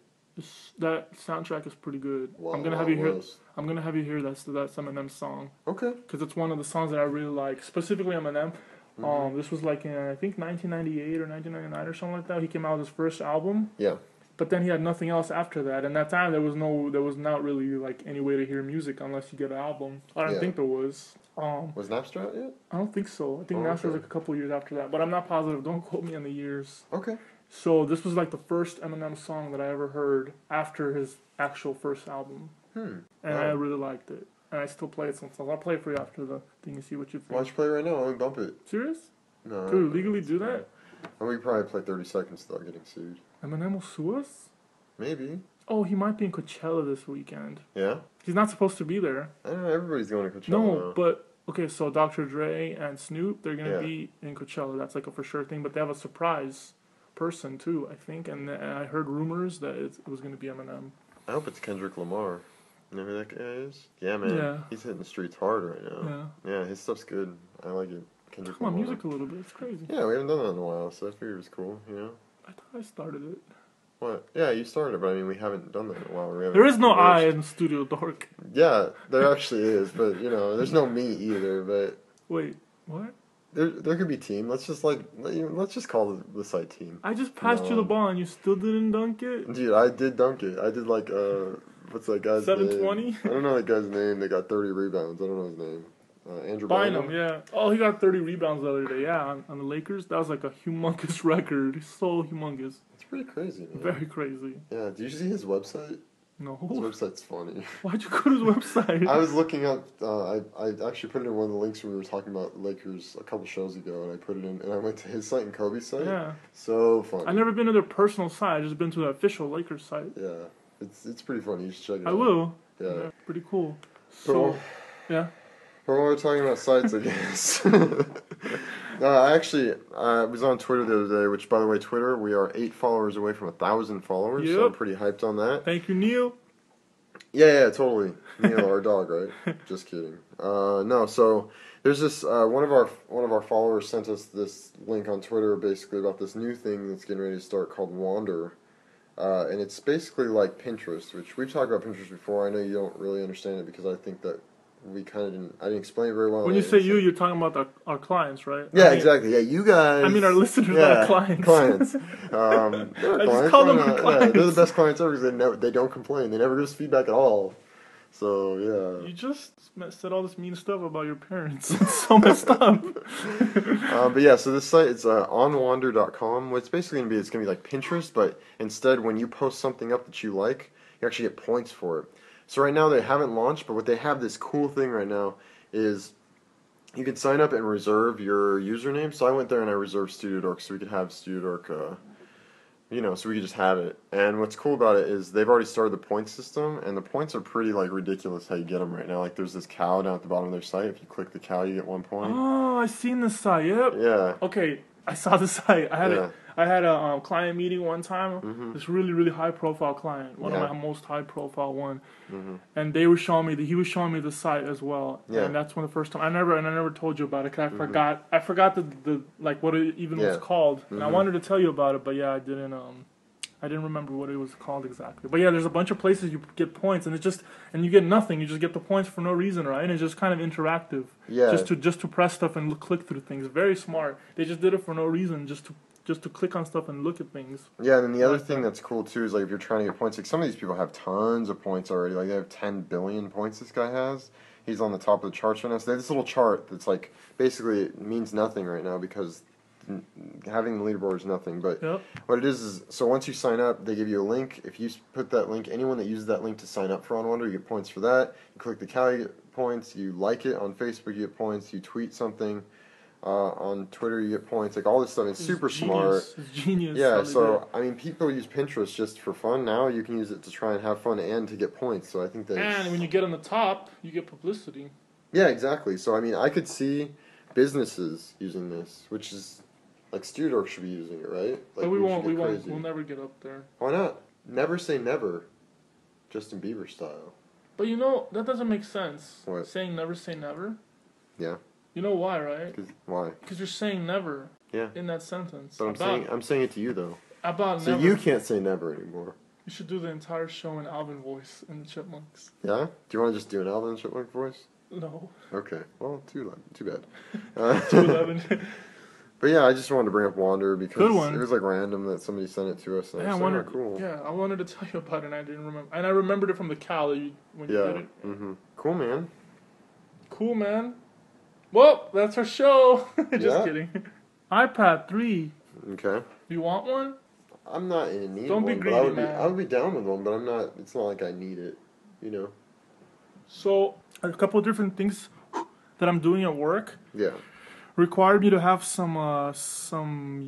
That soundtrack is pretty good. Wow, I'm gonna have you hear. I'm gonna have you hear that's Eminem's song. Okay. Because it's one of the songs that I really like, specifically Eminem. Mm-hmm. This was like in I think 1998 or 1999 or something like that. He came out with his first album. Yeah. But then he had nothing else after that. And that time there was not really like any way to hear music unless you get an album. I don't think there was. Was Napster out yet? I don't think so. I think Napster was like a couple years after that, but I'm not positive. Don't quote me on the years. Okay. So this was like the first Eminem song that I ever heard after his actual first album. And I really liked it. And I still play it sometimes. I'll play it for you after the thing and see what you think. Why don't you play it right now? Let me bump it. Serious? No. Could we legally do that? And we probably play 30 seconds without getting sued. Eminem will sue us? Maybe. Oh, he might be in Coachella this weekend. Yeah? He's not supposed to be there. I don't know. Everybody's going to Coachella. No, but... Okay, so Dr. Dre and Snoop, they're going to be in Coachella. That's like a for sure thing. But they have a surprise person, too, I think. And I heard rumors that it was going to be Eminem. I hope it's Kendrick Lamar. You know who that guy is? Yeah, man. Yeah. He's hitting the streets hard right now. Yeah, his stuff's good. I like it. Kendrick Lamar. Music a little bit. It's crazy. Yeah, we haven't done that in a while, so I figured it was cool, you know? I thought I started it. What? Yeah, you started it, but I mean, we haven't done that in a while. There is no I in StudioDork. Yeah, there actually is, but, you know, there's no me either, but... Wait, what? There could be team. Let's just call the site team. I just passed you the ball and you still didn't dunk it? Dude, I did dunk it. I did like, what's that guy's 720? name? I don't know that guy's name. They got 30 rebounds. I don't know his name. Andrew Bynum, yeah. Oh, he got 30 rebounds the other day, yeah, on the Lakers. That was like a humongous record. So humongous. It's pretty crazy, man. Very crazy. Yeah, do you see his website? No. His website's funny. Why'd you go to his website? I was looking up, I actually put it in one of the links when we were talking about Lakers a couple shows ago, and I put it in, and I went to his site and Kobe's site. Yeah. So funny. I've never been to their personal site, I've just been to the official Lakers site. Yeah. It's pretty funny, you should check it out. I will. Yeah. Pretty cool. So, yeah. But when we're talking about sites, I guess. I was on Twitter the other day, which, by the way, Twitter, we are 8 followers away from 1,000 followers, so I'm pretty hyped on that. Thank you, Neil. Yeah, totally. Neil, our dog, right? Just kidding. No, so there's this, one of our followers sent us this link on Twitter, basically, about this new thing that's getting ready to start called Wander. And it's basically like Pinterest, which we've talked about Pinterest before. I know you don't really understand it because I think that I didn't explain it very well. When you say you're talking about our clients, right? Yeah, exactly. Yeah, you guys. I mean, our listeners are our clients. Clients. I just call them our clients. Yeah, they're the best clients ever because they don't complain. They never give us feedback at all. So, yeah. You just said all this mean stuff about your parents. It's so messed up. But yeah, so this site is onwander.com. What it's basically going to be like Pinterest, but instead when you post something up that you like, you actually get points for it. So right now they haven't launched, but what they have, this cool thing right now, is you can sign up and reserve your username. So I went there and I reserved StudioDork so we could have StudioDork, so we could just have it. And what's cool about it is they've already started the point system, and the points are pretty ridiculous how you get them right now. Like there's this cow down at the bottom of their site. If you click the cow, you get 1 point. Oh, I've seen this site. Yep. Yeah. Okay, I saw the site. I had a client meeting one time. Mm-hmm. This really, really high profile client, one of my most high profile one. Mm-hmm. And he was showing me the site as well. Yeah. And that's when the first time I never told you about it because I forgot the what it even was called. And I wanted to tell you about it, but I didn't remember what it was called exactly. But yeah, there's a bunch of places you get points, and you get nothing. You just get the points for no reason, right? And it's just kind of interactive. Yeah. Just to press stuff and click through things. Very smart. They just did it for no reason, just to click on stuff and look at things. Yeah, and then the other thing that's cool too is if you're trying to get points, some of these people have tons of points already. They have 10 billion points. This guy has. He's on the top of the charts right now. So they have this little chart that's basically it means nothing right now because having the leaderboard is nothing. But Yep. what it is so once you sign up, they give you a link. If you put that link, anyone that uses that link to sign up for On Wonder, you get points for that. You click the cow, you get points. You like it on Facebook, you get points. You tweet something on Twitter, you get points. Like all this stuff. It's super smart. It's genius. Yeah, so I mean, people use Pinterest just for fun. Now you can use it to try and have fun and to get points. So I think that. And when you get on the top, you get publicity. Yeah, exactly. So I mean, I could see businesses using this, which is like StudioDork should be using it, right? Like, But we won't. crazy. We'll never get up there. Why not? Never say never. Justin Bieber style. But you know that doesn't make sense. What? Saying never say never. Yeah. You know why, right? Why? Because you're saying never. Yeah. In that sentence. But I'm saying it to you though. About so never. you can't say never anymore. You should do the entire show in Alvin voice in the Chipmunks. Yeah? Do you want to just do an Alvin Chipmunk voice? No. Okay. Well, too bad. 211. But yeah, I just wanted to bring up Wander because Good one. it was like random that somebody sent it to us. And Yeah, I was like, oh, cool. Yeah, I wanted to tell you about it and I didn't remember. And I remembered it from the cow when you did it. Mm-hmm. Cool, man. Cool, man. Well, that's our show. Just kidding. iPad 3. Okay. You want one? I'm not in need Don't of be one, greedy, but man. I would be down with one, but I'm not. It's not like I need it, you know. So, a couple of different things that I'm doing at work. Yeah. Required me to have some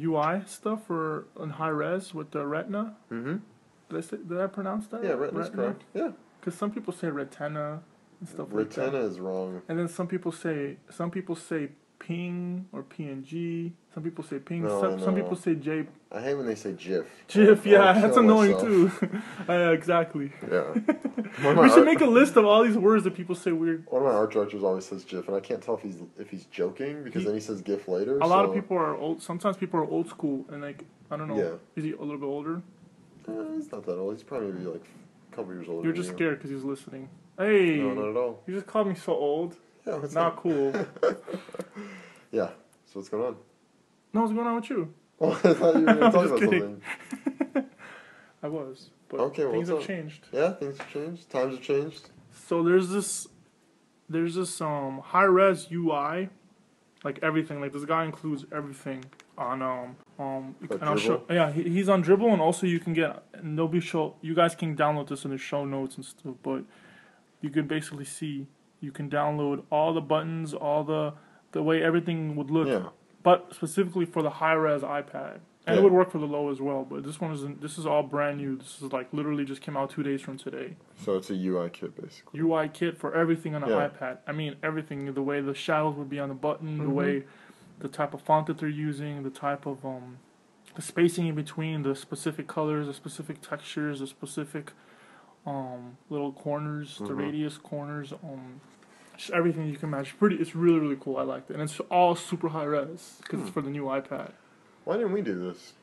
UI stuff for on high res with the Retina. Mm-hmm. Did I pronounce that? Yeah, Retina's correct. Yeah. Because some people say Retina and stuff like that. Retina is wrong. And then some people say ping or PNG. Some people say ping. Some people say J. I hate when they say GIF. GIF, yeah, I'll that's kill annoying myself. too. Exactly. Yeah. We should make a list of all these words that people say weird. One of my art directors always says GIF, and I can't tell if he's joking because then he says GIF later. A lot of people are old. Sometimes people are old school, and like I don't know. Yeah. Is he a little bit older? He's not that old. He's probably maybe like a couple years older. You're just scared because he's listening. Hey. No, not at all. You just called me so old. Yeah, what's Not cool. Yeah. So what's going on? No, what's going on with you? Well, I thought you were going to talk about kidding. something. I was, but Okay, well, things have what's up? changed. Yeah, things have changed. Times have changed. So there's this high res UI, like everything. Like this guy includes everything on and I'll show. Yeah, he's on Dribble, and also you can get. And they'll be show. You guys can download this in the show notes and stuff, but you can basically see. You can download all the buttons, all the way everything would look. Yeah. But specifically for the high res iPad. And it would work for the low as well, but this is all brand new. This is like literally just came out 2 days from today. So it's a UI kit basically. UI kit for everything on an iPad. I mean everything. The way the shadows would be on the button, the way, the type of font that they're using, the type of the spacing in between, the specific colors, the specific textures, the specific little corners, the radius corners, just everything you can imagine. It's really really cool. I liked it, and it's all super high res because it's for the new iPad. Why didn't we do this?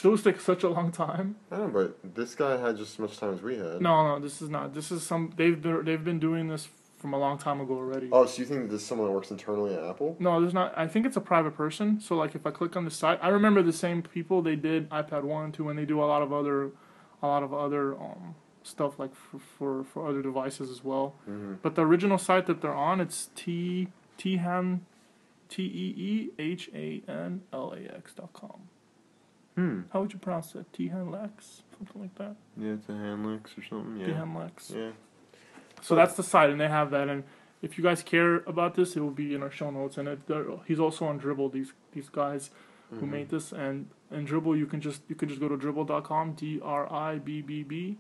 Those take such a long time. I don't know, but this guy had just as much time as we had. No, this is not. This is they've been doing this from a long time ago already. Oh, so you think this is someone that works internally at Apple? No, there's not. I think it's a private person. So like, if I click on the site, I remember the same people. They did iPad 1 and 2, and they do a lot of other stuff like for other devices as well. Mm-hmm. But the original site that they're on, it's teehanlax.com. How would you pronounce that? Teehanlax? Something like that? Yeah, it's a Handlex or something. Yeah. Teehanlax. Yeah. So that's the site, and they have that. And if you guys care about this, it will be in our show notes. And he's also on Dribble. These guys who made this, and Dribble, you can just go to dribble.com. DRIBBB.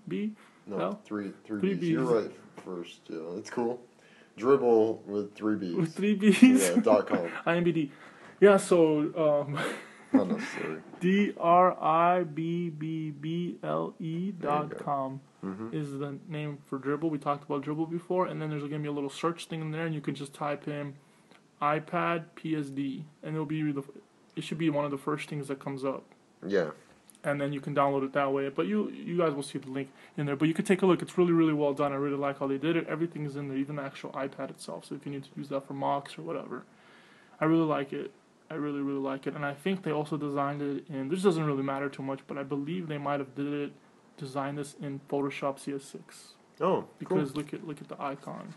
No, three B's. You're right first. Yeah, it's cool. Dribble with 3 B's. With 3 B's? Yeah, .com. IMBD. Yeah, so Not necessary. DRIBBBLE.com is the name for Dribble. We talked about Dribble before, and then there's going to be a little search thing in there, and you can just type in iPad PSD, and it should be one of the first things that comes up. Yeah. And then you can download it that way. But you guys will see the link in there. But you can take a look. It's really, really well done. I really like how they did it. Everything is in there, even the actual iPad itself. So if you need to use that for mocks or whatever, I really like it. I really, really like it. And I think they also designed it in, this doesn't really matter too much, but I believe they might have designed this in Photoshop CS6. Oh, because cool. look at the icon.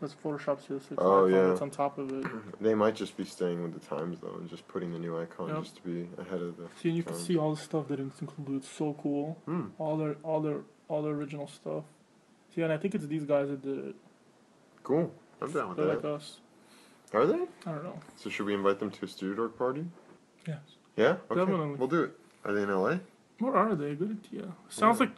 That's Photoshop CS6 Oh, icon yeah. that's on top of it. They might just be staying with the times though, and just putting the new icon just to be ahead of the. See, and you can times. see all the stuff that it's included. It's so cool. All the original stuff. See, and I think it's these guys that did it. Cool. I'm down with They're that. like us. Are they? I don't know. So should we invite them to a StudioDork party? Yes. Yeah. Okay. Definitely. We'll do it. Are they in LA? Where are they? Good idea. Sounds like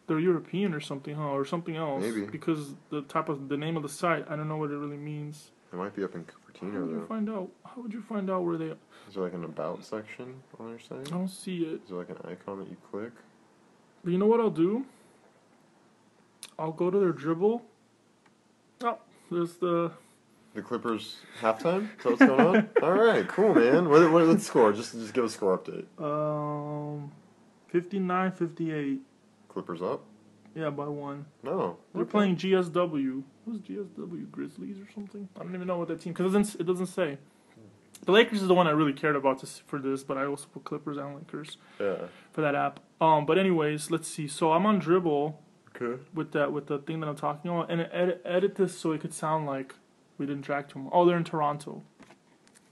they're European or something, huh? Or something else. Maybe. Because the name of the site, I don't know what it really means. They might be up in Cupertino. How would you find out? How would you find out where they are? Is there like an about section on their site? I don't see it. Is there like an icon that you click? But you know what I'll do? I'll go to their dribble. Oh, there's the Clippers halftime? Is that what's going on? Alright, cool, man. What's the score? Just give a score update. 59-58. Clippers up? Yeah, by 1. No. They're playing GSW. Who's GSW? Grizzlies or something? I don't even know what that team... Because it doesn't say. The Lakers is the one I really cared about for this, but I also put Clippers and Lakers for that app. But anyways, let's see. So I'm on Dribble with the thing that I'm talking about, and edit this so it could sound like we didn't track to him. Oh, they're in Toronto.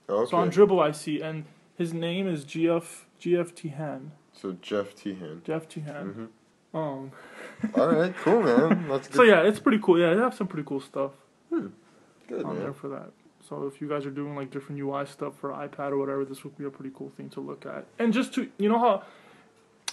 Okay. So on Dribble I see, and his name is GF Tihan. So Jeff Tihan. Jeff Tihan. All right, cool, man. That's good. So yeah, it's pretty cool. Yeah, they have some pretty cool stuff Good, on man. there for that. So if you guys are doing like different UI stuff for iPad or whatever, this would be a pretty cool thing to look at. And just to, you know how,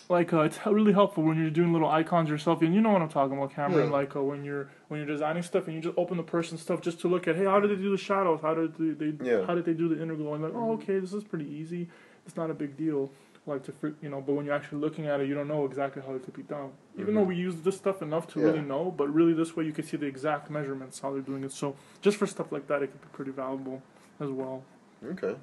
like it's really helpful when you're doing little icons yourself, and you know what I'm talking about, Cameron. Yeah. Like when you're designing stuff and you just open the person's stuff just to look at, hey, how did they do the shadows? How did they do the inner glow? And like, oh, okay, this is pretty easy. It's not a big deal. Like but when you're actually looking at it, you don't know exactly how it could be done. Even though we use this stuff enough to really know, but really this way you can see the exact measurements, how they're doing it. So just for stuff like that, it could be pretty valuable as well. Okay.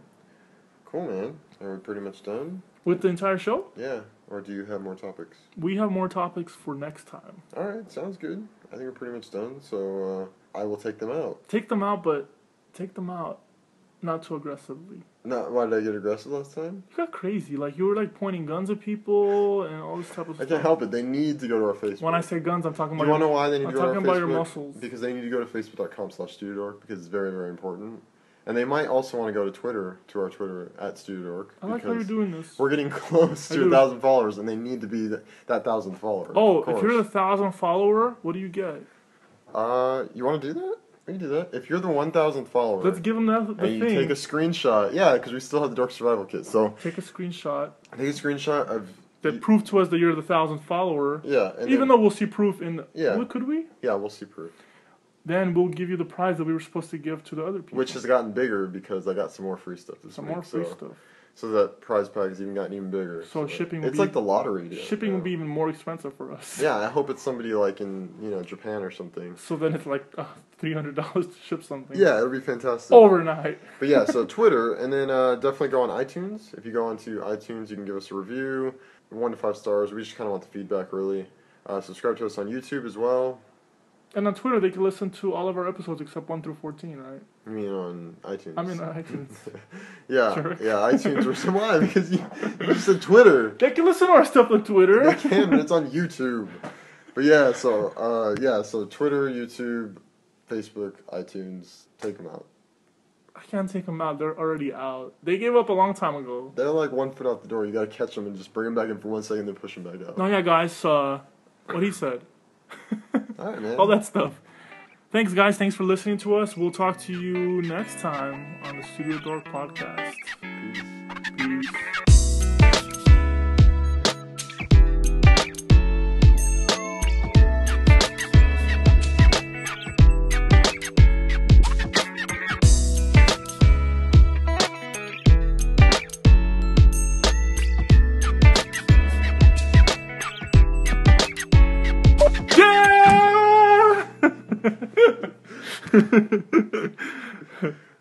Cool, man. Are we pretty much done? With the entire show? Yeah. Or do you have more topics? We have more topics for next time. All right, sounds good. I think we're pretty much done, so I will take them out. Take them out, but take them out not too aggressively. Why did I get aggressive last time? You got crazy. Like, you were, like, pointing guns at people and all this type of stuff. I can't help it. They need to go to our Facebook. When I say guns, I'm talking about you want to know why they need to go to our Facebook? I'm talking about your muscles. Because they need to go to facebook.com/StudioDork because it's very, very important. And they might also want to go to Twitter, to our Twitter, @StudioDork. I like how you're doing this. We're getting close to 1,000 followers, and they need to be that 1,000th follower. Oh, if you're the 1,000th follower, what do you get? You want to do that? We can do that. If you're the 1,000th follower, let's give them the and thing. you take a screenshot. Yeah, because we still have the Dork Survival Kit. So take a screenshot. Take a screenshot of that proof to us that you're the 1,000th follower. Yeah, and even though we'll see proof in. Could we? Yeah, we'll see proof. Then we'll give you the prize that we were supposed to give to the other people. Which has gotten bigger because I got some more free stuff this week. Some more free stuff. So that prize pack has even gotten even bigger. So shipping will it's like the lottery. Shipping will be even more expensive for us. Yeah, I hope it's somebody like in Japan or something. So then it's like $300 to ship something. Yeah, it'll be fantastic. Overnight. But yeah, so Twitter, and then definitely go on iTunes. If you go onto iTunes, you can give us a review, 1 to 5 stars. We just kind of want the feedback, really. Subscribe to us on YouTube as well. And on Twitter, they can listen to all of our episodes except 1 through 14, right? You mean on iTunes? I mean on iTunes. Yeah, iTunes. Why? Because you just said Twitter. They can listen to our stuff on Twitter. They can, but it's on YouTube. But yeah, so Twitter, YouTube, Facebook, iTunes, take them out. I can't take them out. They're already out. They gave up a long time ago. They're like 1 foot out the door. You gotta catch them and just bring them back in for 1 second, then push them back out. No, yeah, guys. What he said. All right, man. All that stuff. Thanks, guys. Thanks for listening to us. We'll talk to you next time on the StudioDork Podcast. Peace.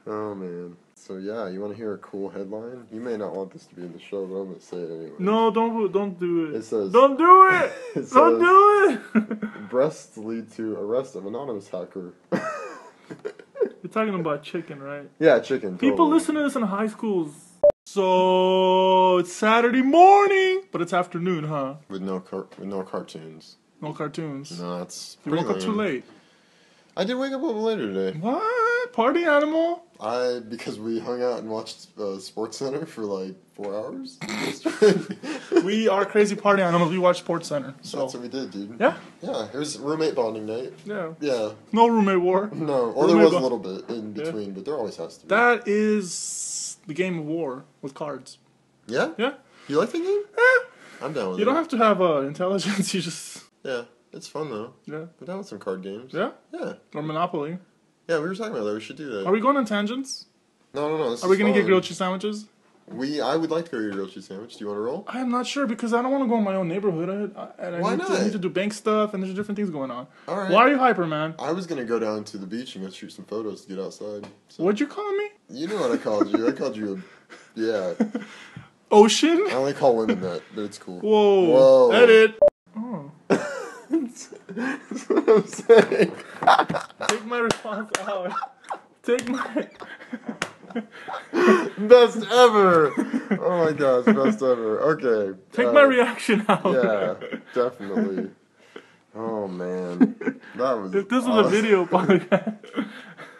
Oh man. So yeah, you want to hear a cool headline? You may not want this to be in the show, but I'm gonna say it anyway. No, don't do it. It says, don't do it. Don't do it. Breasts lead to arrest of anonymous hacker. You're talking about chicken, right? Yeah, chicken. People totally. listen to this in high schools. So it's Saturday morning, but it's afternoon, huh? With no cartoons. No cartoons. No, it's You pretty woke up too late. I did wake up a little later today. What? Party animal? Because we hung out and watched Sports Center for like 4 hours. We are crazy party animals. We watch Sports Center. So. That's what we did, dude. Yeah? Yeah, it was roommate bonding night. Yeah. Yeah. No roommate war. No, or there was a little bit in between, but there always has to be. That is the game of war with cards. Yeah? Yeah. You like the game? Yeah. I'm down with it. You don't have to have intelligence, you just... Yeah, it's fun though. Yeah. We're down with some card games. Yeah? Yeah. Or Monopoly. Yeah, we were talking about that. We should do that. Are we going on tangents? No. Are we going to get grilled cheese sandwiches? I would like to go get a grilled cheese sandwich. Do you want to roll? I am not sure because I don't want to go in my own neighborhood. I need to do bank stuff and there's different things going on. All right. Why are you hyper, man? I was going to go down to the beach and go shoot some photos to get outside. So. What'd you call me? You know what I called you. I called you yeah. Ocean? I only call women that, but it's cool. Whoa. Edit. Oh. That's what I'm saying. Take my response out. Take my... Best ever! Oh my gosh, best ever. Okay. Take my reaction out. Yeah, definitely. Oh man. That was If this was a video podcast.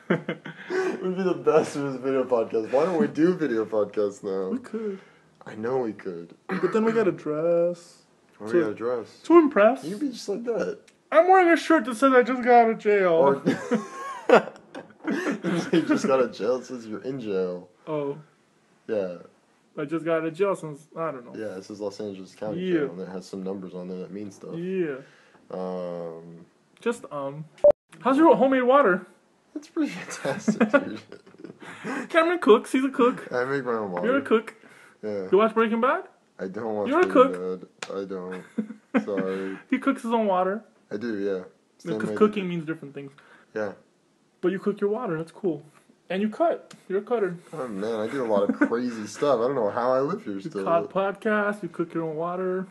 It would be the best if it was a video podcast. Why don't we do video podcasts now? We could. I know we could. But then we gotta dress. What do we gotta dress? To impress. You can be just like that. I'm wearing a shirt that says I just got out of jail. Or you just got out of jail. It says you're in jail. Oh. Yeah. I just got out of jail since, I don't know. Yeah, it says Los Angeles County Jail, and it has some numbers on there that mean stuff. Yeah. How's your homemade water? It's pretty fantastic, dude. Cameron cooks. He's a cook. I make my own water. You're a cook. Yeah. You watch Breaking Bad? I don't watch You're a Breaking Bad. I don't. Sorry. He cooks his own water. I do, yeah. Because cooking means different things. Yeah. But you cook your water. That's cool. And you cut. You're a cutter. Oh, man. I do a lot of crazy stuff. I don't know how I live here still. You cut podcasts. You cook your own water.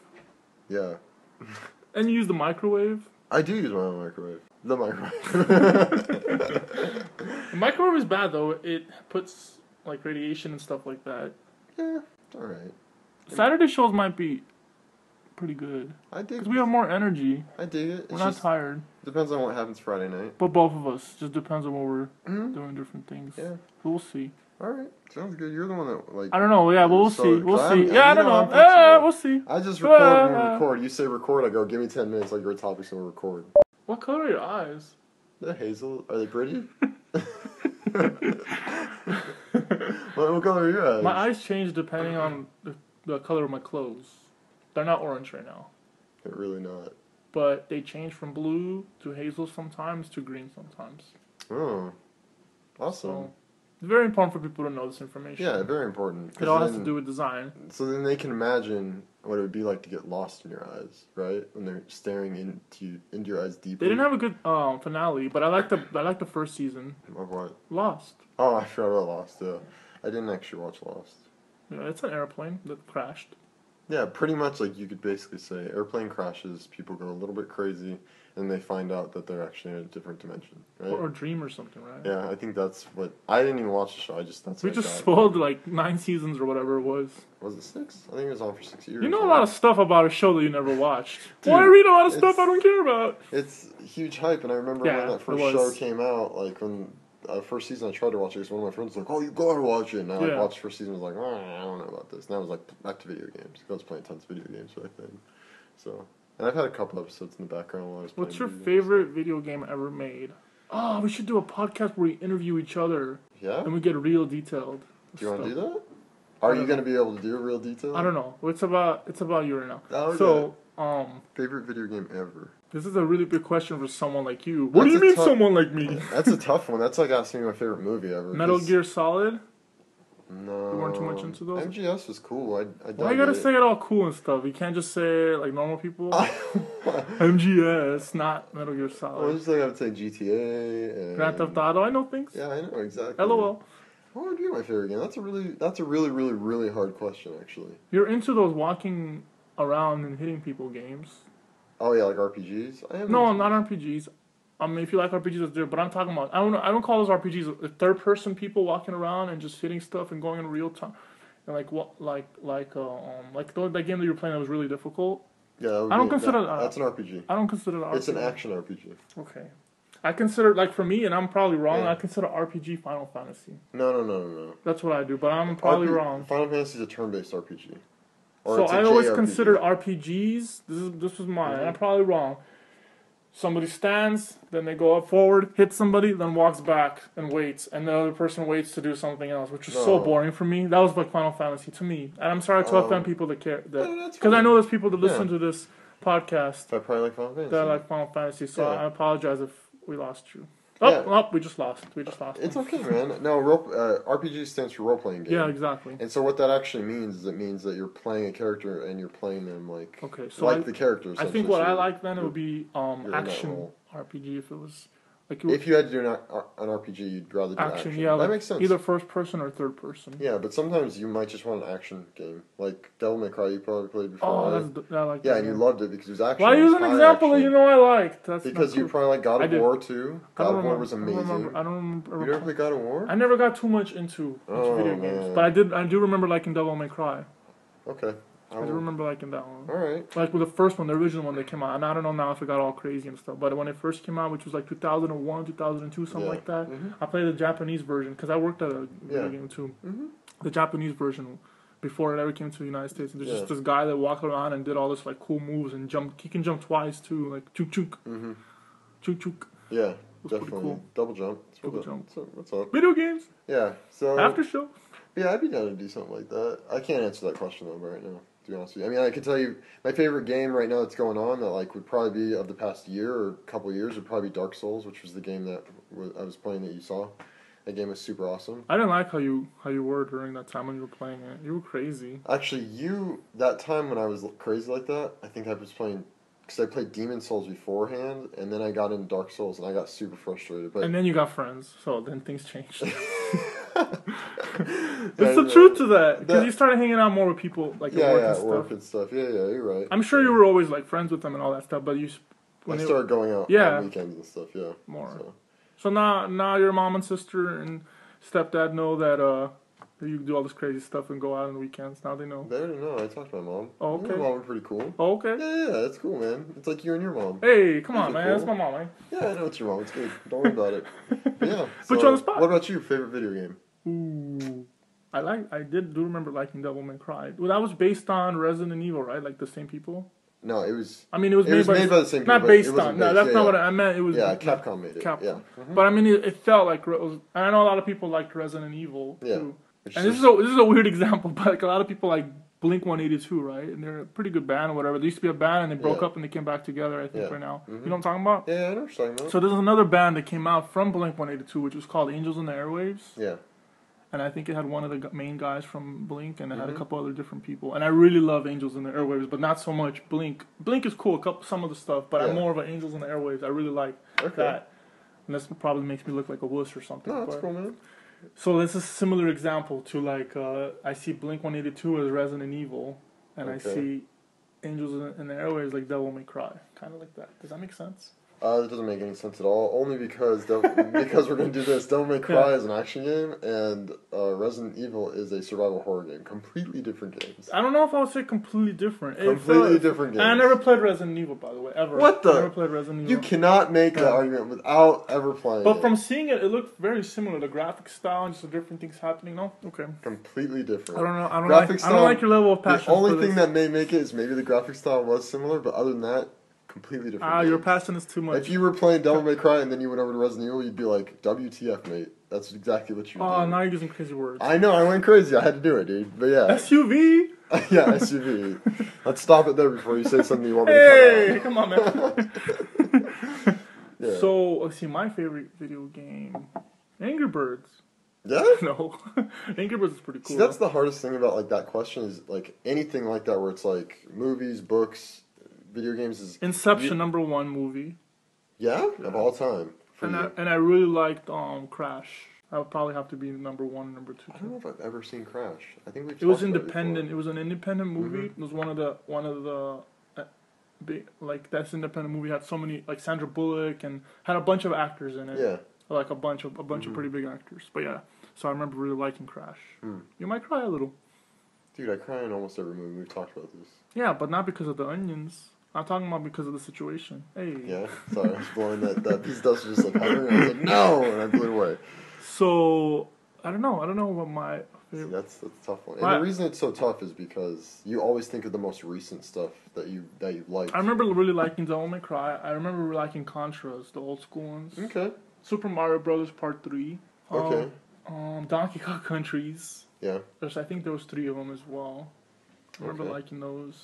Yeah. And you use the microwave. I do use my own microwave. The microwave. The microwave is bad, though. It puts, like, radiation and stuff like that. Yeah. All right. Saturday shows might be pretty good. I dig it. Because we have more energy. I dig it. We're not tired. Depends on what happens Friday night. But both of us. Just depends on what we're doing different things. Yeah. So we'll see. Alright. Sounds good. You're the one that, like... I don't know. Yeah, but we'll see. We'll see. Yeah, I don't know. We'll see. I just record when we record. You say record, I go, give me 10 minutes, like your topics, and we'll record. What color are your eyes? They're hazel. Are they pretty? What color are your eyes? My eyes change depending on the color of my clothes. They're not orange right now. They're really not. But they change from blue to hazel sometimes to green sometimes. Oh. Awesome. So, it's very important for people to know this information. Yeah, very important. It all has to do with design. So then they can imagine what it would be like to get lost in your eyes, right? When they're staring into your eyes deeply. They didn't have a good finale, but I like the first season. Of what? Lost. Oh, I forgot about Lost. Yeah, I didn't actually watch Lost. Yeah, it's an airplane that crashed. Yeah, pretty much like you could basically say airplane crashes, people go a little bit crazy, and they find out that they're actually in a different dimension, right? Or a dream or something, right? Yeah, I think that's what... I didn't even watch the show, We just spoiled like 9 seasons or whatever it was. Was it 6? I think it was on for 6 years. You know a lot of stuff about a show that you never watched. Dude, well, I read a lot of stuff I don't care about. It's huge hype, and I remember when that first show came out, like when... first season I tried to watch it because one of my friends was like, oh, you gotta watch it. And I watched the first season and was like, I don't know about this. And I was like, back to video games. I was playing tons of video games back then. So, and I've had a couple episodes in the background while I was playing. What's your favorite video game ever made? Oh, we should do a podcast where we interview each other. Yeah? And we get real detailed. Do you want to do that? Are you going to be able to do a real detail? I don't know. It's about you right now. Oh, okay. So, favorite video game ever? This is a really big question for someone like you. What do you mean someone like me? That's a tough one. That's like asking me my favorite movie ever. Metal Gear Solid? No. You weren't too much into those? MGS was cool. Why you gotta say it all cool and stuff? You can't just say it like normal people. MGS, not Metal Gear Solid. I just like I would say GTA and Grand Theft Auto. I know things. Yeah, I know exactly. LOL. What would be my favorite game? That's a really, really, really hard question, actually. You're into those walking around and hitting people games. Oh yeah, like RPGs. No, not RPGs. I mean, if you like RPGs, that's different. But I'm talking about I don't call those RPGs. Third-person people walking around and just hitting stuff and going in real time, and like that game that you were playing that was really difficult. Yeah, I don't consider that's an RPG. I don't consider it an RPG. It's an action RPG. Okay, I consider, like, for me, and I'm probably wrong, Yeah. I consider RPG Final Fantasy. No. That's what I do, but I'm probably wrong. Final Fantasy is a turn-based RPG. Or So it's a I always JRPG. considered RPGs, this was mine, I'm probably wrong. Somebody stands, then they go up forward, hit somebody, then walks back and waits, and the other person waits to do something else, which is so boring for me. That was like Final Fantasy to me, and I'm sorry to offend people that care, because I know there's people that listen to this podcast that probably like Final Fantasy. That like Final Fantasy. So I apologize if we lost you. We just lost. It's okay, man. No, RPG stands for role-playing game. Yeah, exactly. And so what that actually means is it means that you're playing a character and you're playing them like the characters. I think what I like then it would be action RPG if it was like if you had to do an RPG, you'd rather do action. Yeah, that makes sense. Either first person or third person. Yeah, but sometimes you might just want an action game, like Devil May Cry. You probably played before. I like that. Yeah, and you loved it because it was action. Why use an example that you know I liked? That's because you probably like God of War too. God of War was amazing. I don't remember. You never played God of War? I never got too much into video games, but I do remember liking Devil May Cry. Okay. I do remember liking that one. Alright. Like with the first one, the original one that came out. And I don't know now if it got all crazy and stuff. But when it first came out, which was like 2001, 2002, something like that, I played the Japanese version because I worked at a video game too. The Japanese version before it ever came to the United States. And there's just this guy that walked around and did all this like cool moves and jumped. He can jump twice too, like chook chook. Chook chook. Yeah, definitely. Cool. Double jump. Double jump. What's up? Video games. Yeah. So after show. Yeah, I'd be down to do something like that. I can't answer that question though right now. To be honest with you, I mean, I can tell you my favorite game right now that's going on that like would probably be of the past year or couple of years would probably be Dark Souls, which was the game that I was playing that you saw. That game was super awesome. I didn't like how you were during that time when you were playing it. You were crazy. Actually, that time when I was crazy like that, I think I was playing because I played Demon Souls beforehand, and then I got into Dark Souls, and I got super frustrated. But and then you got friends, so then things changed. It's the truth to that, because you started hanging out more with people like work and stuff. Yeah, you're right. I'm sure you were always like friends with them and all that stuff, but I started going out on weekends and stuff. Yeah, more. So now your mom and sister and stepdad know that you do all this crazy stuff and go out on the weekends. Now they know. They already know. I talked to my mom. Oh, okay. My mom was pretty cool. Oh, okay. Yeah, that's cool, man. It's like you and your mom. Hey, come on, man. Cool. That's my mom, man. Yeah, I know it's your mom. It's good. Don't worry about it. But yeah. Put you on the spot. What about you? Favorite video game? Ooh. I do remember liking Devil May Cry. Well, that was based on Resident Evil, right? Like the same people? No, it was... I mean, it was made by the same people. Not based on... No, that's not what I meant. It was... Yeah, Capcom made it. Capcom. Yeah. But I mean, it felt like... And I know a lot of people liked Resident Evil, too. Yeah. And this is a weird example, but like a lot of people like Blink-182, right? And they're a pretty good band or whatever. They used to be a band and they broke up and they came back together, I think, right now. You know what I'm talking about? Yeah, I know what you're talking about. So there's another band that came out from Blink-182, which was called Angels in the Airwaves. Yeah. And I think it had one of the main guys from Blink, and it had a couple other different people. And I really love Angels in the Airwaves, but not so much Blink. Blink is cool, some of the stuff, but I'm more of an Angels in the Airwaves. I really like that. And this probably makes me look like a wuss or something. No, that's cool, man. So this is a similar example to like I see Blink-182 as Resident Evil, and I see Angels in the Airwaves like Devil May Cry, kind of like that. Does that make sense? That doesn't make any sense at all. Only because we're going to do this. Devil May Cry is an action game, and Resident Evil is a survival horror game. Completely different games. I don't know if I would say completely different. Completely different games. I never played Resident Evil, by the way, ever. What the? I never played Resident Evil. You cannot make that argument without ever playing But from seeing it, it looked very similar. The graphic style and just the different things happening. No? Okay. Completely different. I don't know. I don't like your level of passion. The only thing that may make it is maybe the graphic style was similar, but other than that, completely different. Your passion is too much. If you were playing Devil May Cry and then you went over to Resident Evil, you'd be like, WTF, mate. That's exactly what you would do. Oh, now you're using crazy words. I know, I went crazy. I had to do it, dude. But yeah. SUV? Yeah, SUV. Let's stop it there before you say something you want me to come on, man. Yeah. So, let's see, my favorite video game, Angry Birds. Yeah? No. Angry Birds is pretty cool. See, that's the hardest thing about like that question is like anything like that where it's like movies, books, video games is... Inception, #1 movie. Yeah? Of all time. And I really liked Crash. I would probably have to be #1, #2. I don't know if I've ever seen Crash. I think it was independent. It was an independent movie. It was one of the big, like, that's independent movie had so many, like Sandra Bullock, and had a bunch of actors in it. Yeah. Like a bunch of pretty big actors. But yeah, so I remember really liking Crash. You might cry a little. Dude, I cry in almost every movie. We've talked about this. Yeah, but not because of the onions. I'm talking about because of the situation. Hey. Yeah, sorry, I was blowing that piece of dust was just like hovering. I was like, no, and I blew it away. So I don't know what my favorite. See, that's a tough one. And the reason it's so tough is because you always think of the most recent stuff that you like. I remember really liking Devil May Cry. I remember liking Contras, the old school ones. Okay. Super Mario Brothers Part 3. Okay. Donkey Kong Countries. Yeah. I think there was 3 of them as well. I remember liking those.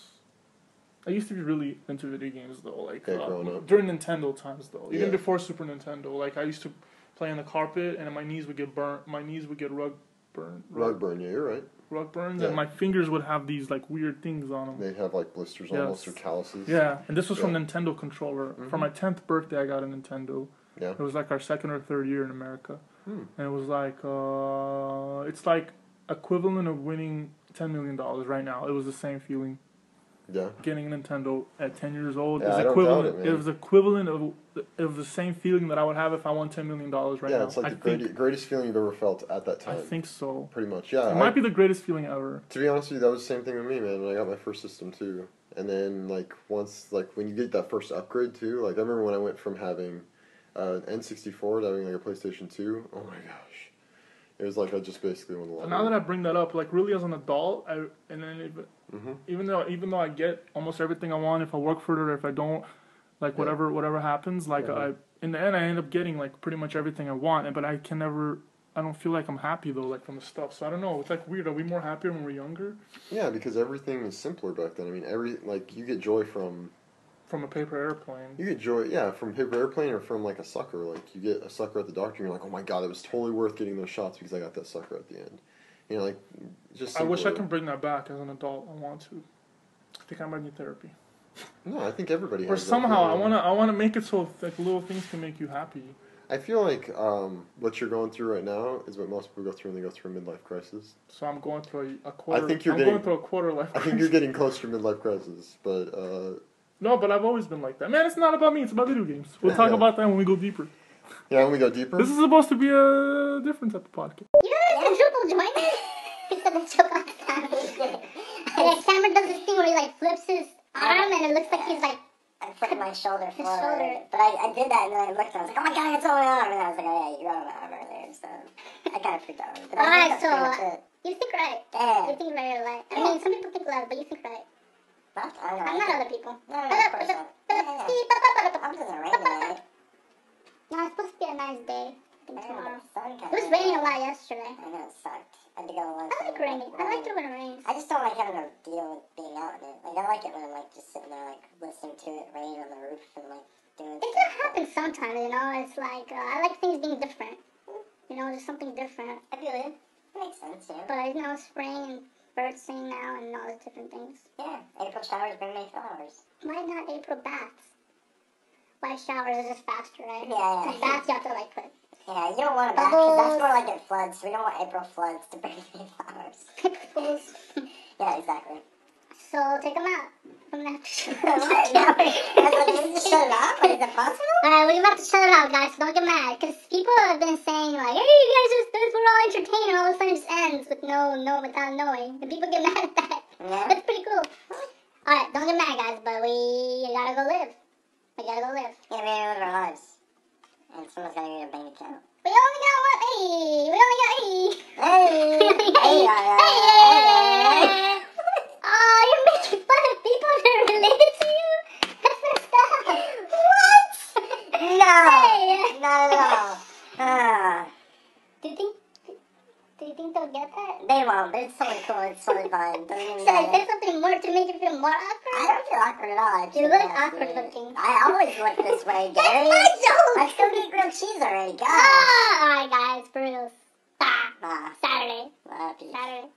I used to be really into video games though, like growing up. during Nintendo times though. Even before Super Nintendo, like I used to play on the carpet and my knees would get burnt. My knees would get rug burn. Yeah, you're right. Rug burns, and my fingers would have these like weird things on them. They'd have like blisters almost or calluses. Yeah, and this was from Nintendo controller. Mm-hmm. For my 10th birthday, I got a Nintendo. Yeah. It was like our 2nd or 3rd year in America, and it was like it's like equivalent of winning $10 million right now. It was the same feeling. Yeah. Getting a Nintendo at 10 years old is equivalent. It was equivalent of the same feeling that I would have if I won $10 million right now. Yeah, it's like the greatest feeling you've ever felt at that time. I think so. Pretty much, yeah. It might be the greatest feeling ever. To be honest with you, that was the same thing with me, man. When I got my first system too, and then like once, like when you get that first upgrade too, like I remember when I went from having an N64 to having like a PlayStation 2. Oh my gosh. It was like I just basically won the lottery. Now that I bring that up, like really as an adult, even though I get almost everything I want, if I work for it or if I don't, like whatever happens, like in the end I end up getting like pretty much everything I want, but I don't feel like I'm happy though, like from the stuff. So I don't know. It's like weird. Are we more happier when we're younger? Yeah, because everything is simpler back then. I mean, like you get joy from a paper airplane. You get joy, from paper airplane or from like a sucker. Like you get a sucker at the doctor, and you're like, oh my god, it was totally worth getting those shots because I got that sucker at the end. You know, like just. I wish I can bring that back as an adult. I want to. I think I might need therapy. No, I think everybody. Or somehow I wanna make it so like little things can make you happy. I feel like what you're going through right now is what most people go through when they go through a midlife crisis. So I'm going through a quarter. Going through a quarter life crisis. I think you're getting close to midlife crisis, but. No, but I've always been like that. Man, it's not about me. It's about video games. We'll talk about that when we go deeper. Yeah, when we go deeper? This is supposed to be a different type of podcast. You know the triple jointed? He said the joke on Cameron. And Cameron does this thing where he like flips his arm and it looks like he's like... I flipped my shoulder forward. But I did that and then I looked and I was like, oh my god, it's on my arm. And I was like, oh yeah, you're on my arm earlier. So I kind of freaked out. Alright, so you think right. Yeah. You think very right. I mean, some people think left, but you think right. I'm not other people. No, of course not. I'm just a rainy day. No, it's supposed to be a nice day. I think tomorrow. It was raining a lot yesterday. I know, it sucked. I had to go to lunch. I like raining. I like it when it rains. I just don't like having to deal with being out in it. Like, I like it when I'm like just sitting there like listening to it rain on the roof and like doing it stuff. It happens sometimes, you know. It's like, I like things being different. You know, just something different. I feel it. Makes sense, yeah. But, you know, spring and birds sing now and all those different things. Yeah, April showers bring May flowers. Why not April baths? White showers are just faster, right? Yeah. Baths you have to like put. Yeah, you don't want a bath because that's more like it floods. So we don't want April floods to bring May flowers. April fools. Yeah, exactly. So take them out from that. Shut it off? Is it possible? Alright, we're about to shut it out, guys. So don't get mad, because people have been saying like, "Hey, you guys, we're all entertained," and all of a sudden it just ends with without knowing, and people get mad at that. Yeah. That's pretty cool. Alright, don't get mad, guys, but we gotta go live. We gotta go live. Yeah, we gotta live our lives, and someone's gotta get a bank account. We only got one. Hey, we only got Hey. Oh, you're making fun of people that are related to you? That's messed up. What? No, Hey. not at all. Do you think they'll get that? They won't. It's totally cool. It's totally fine. Doesn't even So is there something more to make you feel more awkward? I don't feel awkward at all. You look awkward looking. I always look this way, Gary. That's my joke. Let's go get grilled cheese already. God. Alright, guys, for real. Bye. Saturday. Peace. Saturday.